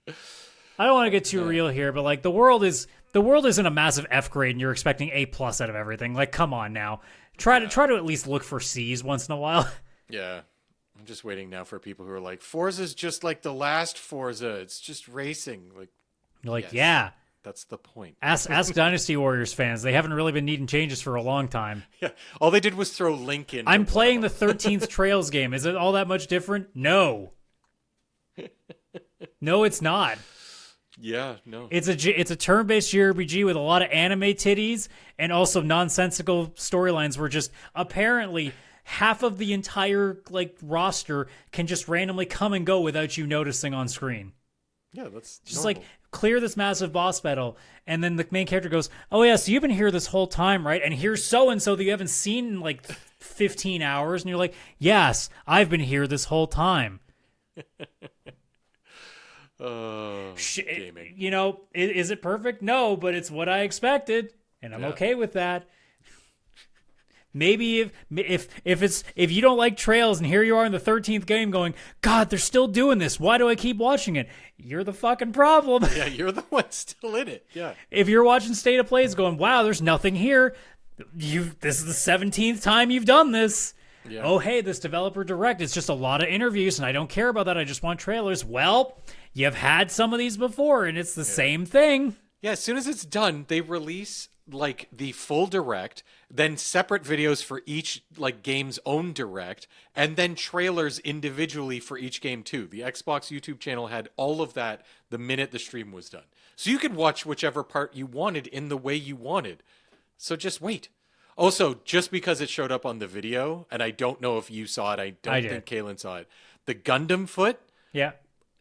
I don't want to get too real here, but like, the world isn't a massive F grade, and you're expecting A+ out of everything. Like, come on now, try to at least look for C's once in a while. Yeah. I'm just waiting now for people who are like, Forza's just like the last Forza. It's just racing. Like, You're like, yes, yeah. That's the point. Ask Dynasty Warriors fans. They haven't really been needing changes for a long time. Yeah. All they did was throw Link in. I'm playing the 13th Trails game. Is it all that much different? No. No, it's not. Yeah, no. It's a turn-based JRPG with a lot of anime titties and also nonsensical storylines where just apparently half of the entire like roster can just randomly come and go without you noticing on screen. Yeah, that's Just normal. like clear this massive boss battle, and then the main character goes, "Oh yeah, so you've been here this whole time, right? And here's so and so that you haven't seen in like 15 hours," and you're like, "Yes, I've been here this whole time." Gaming. You know, is it perfect? No, but it's what I expected, and I'm okay with that. Maybe if you don't like Trails and here you are in the 13th game going, God, they're still doing this. Why do I keep watching it? You're the fucking problem. Yeah, you're the one still in it. Yeah. If you're watching State of Plays going, wow, there's nothing here. This is the 17th time you've done this. Yeah. Oh, hey, this developer direct, it's just a lot of interviews and I don't care about that. I just want trailers. Well, you've had some of these before and it's the same thing. Yeah, as soon as it's done, they release like the full direct, then separate videos for each like game's own direct, and then trailers individually for each game too. The Xbox YouTube channel had all of that the minute the stream was done. So you could watch whichever part you wanted in the way you wanted. So just wait. Also, just because it showed up on the video, and I don't know if you saw it, I don't think Kaylan saw it. The Gundam foot. Yeah.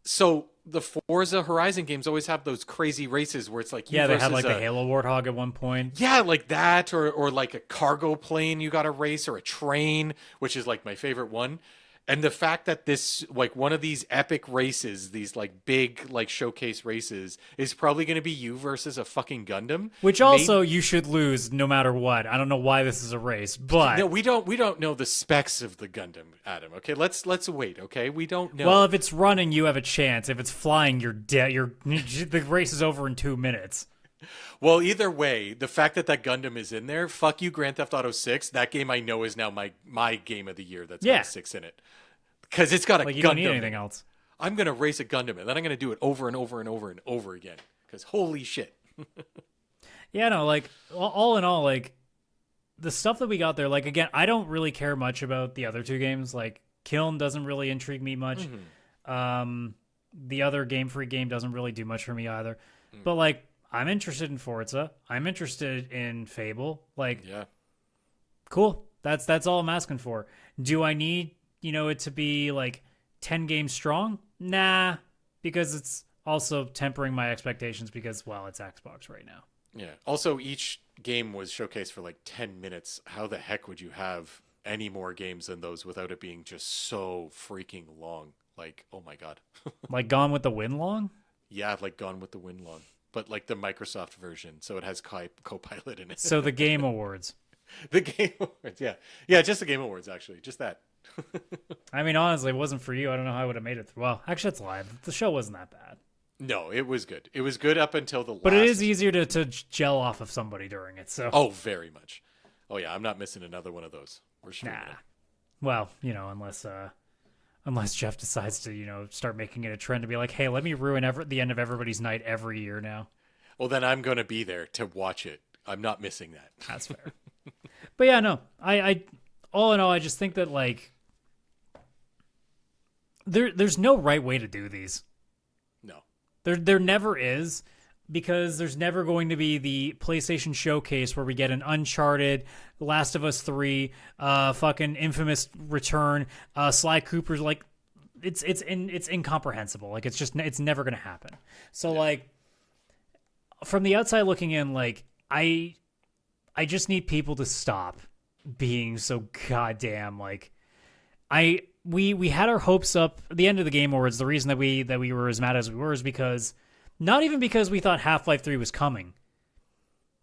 So the Forza Horizon games always have those crazy races where it's like you they had versus like the Halo Warthog at one point. Yeah, like that, or like a cargo plane you got to race, or a train, which is like my favorite one. And the fact that this, like one of these epic races, these like big like showcase races, is probably going to be you versus a fucking Gundam. Which also you should lose no matter what. I don't know why this is a race, but no, we don't know the specs of the Gundam, Adam. Okay, let's wait. Okay, we don't know. Well, if it's running, you have a chance. If it's flying, you're dead. The race is over in 2 minutes. Well, either way, the fact that Gundam is in there, fuck you, Grand Theft Auto 6. That game I know is now my game of the year. That's got a 6 in it, because it's got a Gundam. You don't need anything else. I'm gonna race a Gundam, and then I'm gonna do it over and over and over and over again. Because holy shit. Yeah, no, like all in all, like the stuff that we got there. Like again, I don't really care much about the other two games. Like Kiln doesn't really intrigue me much. The other Game Freak game doesn't really do much for me either. But like, I'm interested in Forza. I'm interested in Fable. Like, yeah, cool. That's all I'm asking for. Do I need it to be like 10 games strong? Nah, because it's also tempering my expectations because, well, it's Xbox right now. Yeah. Also, each game was showcased for like 10 minutes. How the heck would you have any more games than those without it being just so freaking long? Like, oh my God. Like Gone with the Wind long? Yeah, like Gone with the Wind long. But like the Microsoft version, so it has Copilot in it. So the Game Awards. The Game Awards, yeah. Yeah, just the Game Awards, actually. Just that. I mean, honestly, it wasn't for you. I don't know how I would have made it through. Well, actually, it's live. The show wasn't that bad. No, it was good. It was good up until the last. But it is easier to gel off of somebody during it. So. Oh, very much. Oh, yeah, I'm not missing another one of those. We're streaming it. Well, unless Jeff decides to, start making it a trend to be like, hey, let me ruin the end of everybody's night every year now. Well, then I'm going to be there to watch it. I'm not missing that. That's fair. But yeah, no, I all in all, I just think that like there's no right way to do these. No. There never is, because there's never going to be the PlayStation Showcase where we get an Uncharted, Last of Us 3, fucking Infamous Return, Sly Cooper's, like it's incomprehensible. Like it's never going to happen. So like from the outside looking in, like I just need people to stop being so goddamn like we had our hopes up at the end of the Game Awards. The reason that we were as mad as we were is because not even because we thought Half-Life 3 was coming.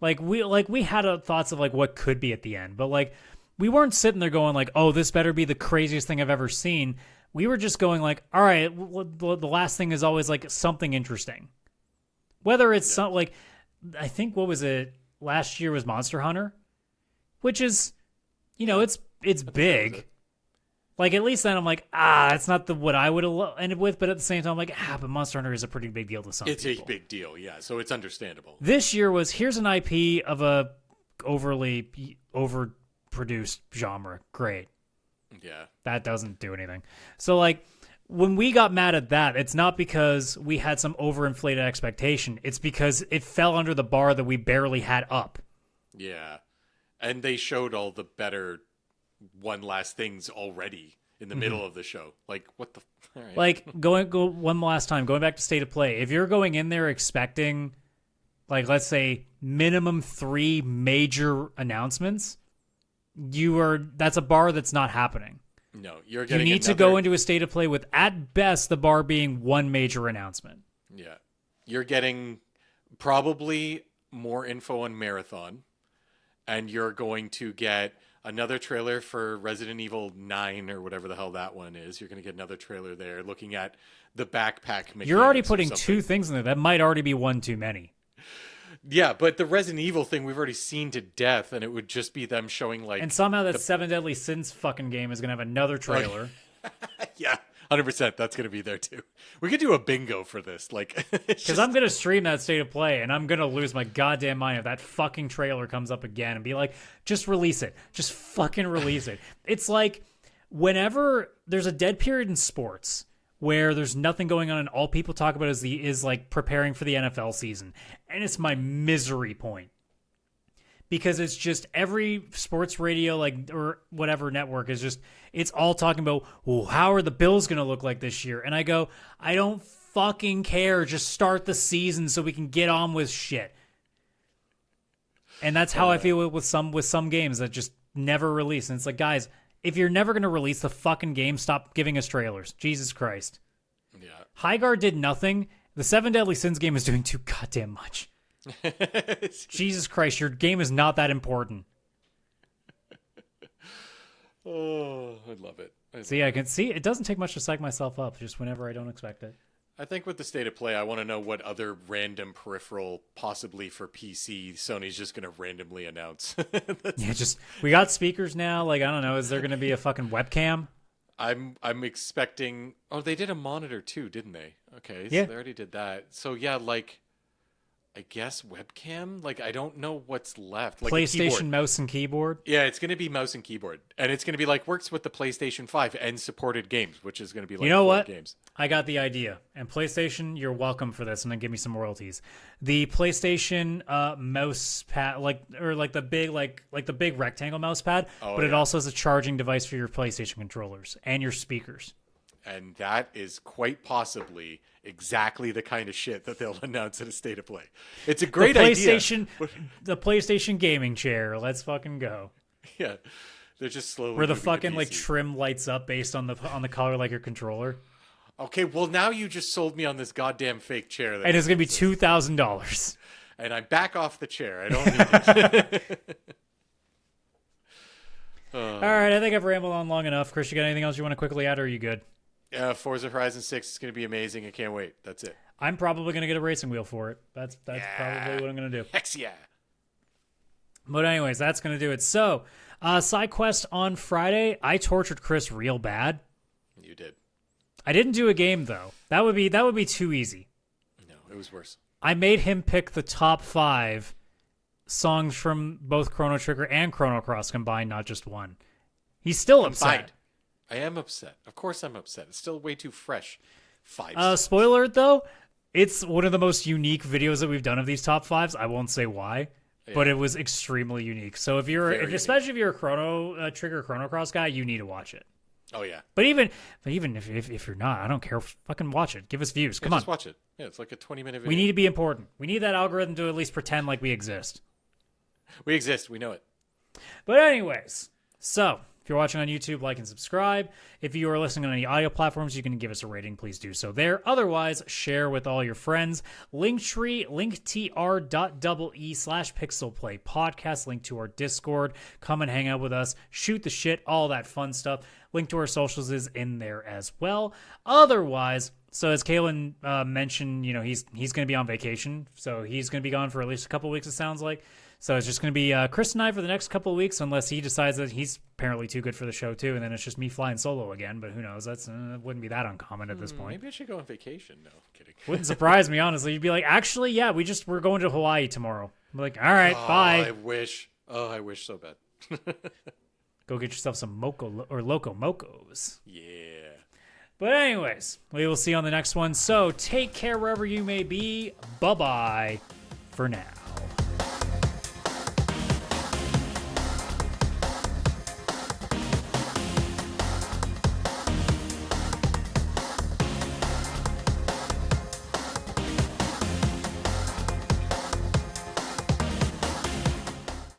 We had thoughts of like what could be at the end, but like we weren't sitting there going like, oh, this better be the craziest thing I've ever seen. We were just going like, all right, the last thing is always like something interesting. Whether it's something like, I think what was it last year was Monster Hunter, which is, it's big. Like, at least then I'm like, that's not what I would have ended with. But at the same time, I'm like, but Monster Hunter is a pretty big deal to some people. It's a big deal, yeah. So it's understandable. This year was, here's an IP of a overly overproduced genre. Great. Yeah. That doesn't do anything. So, like, when we got mad at that, it's not because we had some overinflated expectation. It's because it fell under the bar that we barely had up. Yeah. And they showed all the better one last things already in the middle of the show. Like, what the... All right. Like, go one last time, going back to State of Play, if you're going in there expecting, like, let's say, minimum 3 major announcements, that's a bar that's not happening. No, you're getting You need to go into a State of Play with, at best, the bar being 1 major announcement. Yeah. You're getting probably more info on Marathon, and you're going to get another trailer for Resident Evil 9 or whatever the hell that one is. You're going to get another trailer there looking at the backpack mechanics. You're already putting 2 things in there. That might already be 1 too many. Yeah, but the Resident Evil thing we've already seen to death, and it would just be them showing like... And somehow that 7 Deadly Sins fucking game is going to have another trailer. Yeah, 100%. That's going to be there too. We could do a bingo for this. Like, because I'm going to stream that State of Play, and I'm going to lose my goddamn mind if that fucking trailer comes up again and be like, just release it. Just fucking release it. It's like whenever there's a dead period in sports where there's nothing going on and all people talk about is like preparing for the NFL season. And it's my misery point. Because it's just every sports radio or whatever network is just, it's all talking about, well, how are the Bills going to look like this year? And I go, I don't fucking care. Just start the season so we can get on with shit. And that's how I feel with some games that just never release. And it's like, guys, if you're never going to release the fucking game, stop giving us trailers. Jesus Christ. yeah. Highguard did nothing. The 7 Deadly Sins game is doing too goddamn much. Jesus Christ, your game is not that important. Oh, I love it. I can see it doesn't take much to psych myself up just whenever I don't expect it. I think with the State of Play, I want to know what other random peripheral, possibly for PC, Sony's just going to randomly announce. Yeah, we got speakers now. Like, I don't know, is there going to be a fucking webcam? I'm expecting... Oh, they did a monitor too, didn't they? Okay, so yeah. They already did that. So yeah, like, I guess webcam? Like, I don't know what's left. Like PlayStation mouse and keyboard? Yeah, it's going to be mouse and keyboard. And it's going to be like, works with the PlayStation 5 and supported games, which is going to be like, you know what? Games. I got the idea. And PlayStation, you're welcome for this, and then give me some royalties. The PlayStation mouse pad, the big rectangle mouse pad, but it also has a charging device for your PlayStation controllers and your speakers. And that is quite possibly exactly the kind of shit that they'll announce at a State of Play. It's a great idea. The PlayStation gaming chair. Let's fucking go. Yeah, they're just slowly. Where the fucking like trim lights up based on the color like your controller. Okay, well now you just sold me on this goddamn fake chair. And it's gonna be $2,000. And I back off the chair. I don't need it. All right, I think I've rambled on long enough. Chris, you got anything else you want to quickly add, or are you good? Forza Horizon 6 is going to be amazing. I can't wait. That's it. I'm probably going to get a racing wheel for it. That's probably what I'm going to do. Hex yeah. But anyways, that's going to do it. So, side quest on Friday, I tortured Chris real bad. You did. I didn't do a game, though. That would be too easy. No, it was worse. I made him pick the top 5 songs from both Chrono Trigger and Chrono Cross combined, not just one. He's still upset. I am upset. Of course I'm upset. It's still way too fresh. 5. Spoiler alert, though, it's one of the most unique videos that we've done of these top 5s. I won't say why, but it was extremely unique. So especially if you're a Chrono Trigger, Chrono Cross guy, you need to watch it. Oh yeah. But even if you're not, I don't care. Fucking watch it. Give us views. Come on. Just watch it. Yeah, it's like a 20-minute video. We need to be important. We need that algorithm to at least pretend like we exist. We exist. We know it. But anyways, so if you're watching on YouTube, like and subscribe. If you are listening on any audio platforms, you can give us a rating. Please do so there. Otherwise, share with all your friends. Linktree, linktr.ee/pixelplay podcast. Link to our Discord. Come and hang out with us. Shoot the shit. All that fun stuff. Link to our socials is in there as well. Otherwise, so as Kaylan mentioned, he's going to be on vacation. So he's going to be gone for at least a couple weeks, it sounds like. So it's just going to be Chris and I for the next couple of weeks, unless he decides that he's apparently too good for the show too, and then it's just me flying solo again. But who knows? That wouldn't be that uncommon at this point. Maybe I should go on vacation. No, kidding. Wouldn't surprise me, honestly. You'd be like, actually, yeah, we're going to Hawaii tomorrow. I'm like, all right, bye. I wish. Oh, I wish so bad. Go get yourself some moco or loco mocos. Yeah. But anyways, we will see you on the next one. So take care wherever you may be. Bye-bye for now.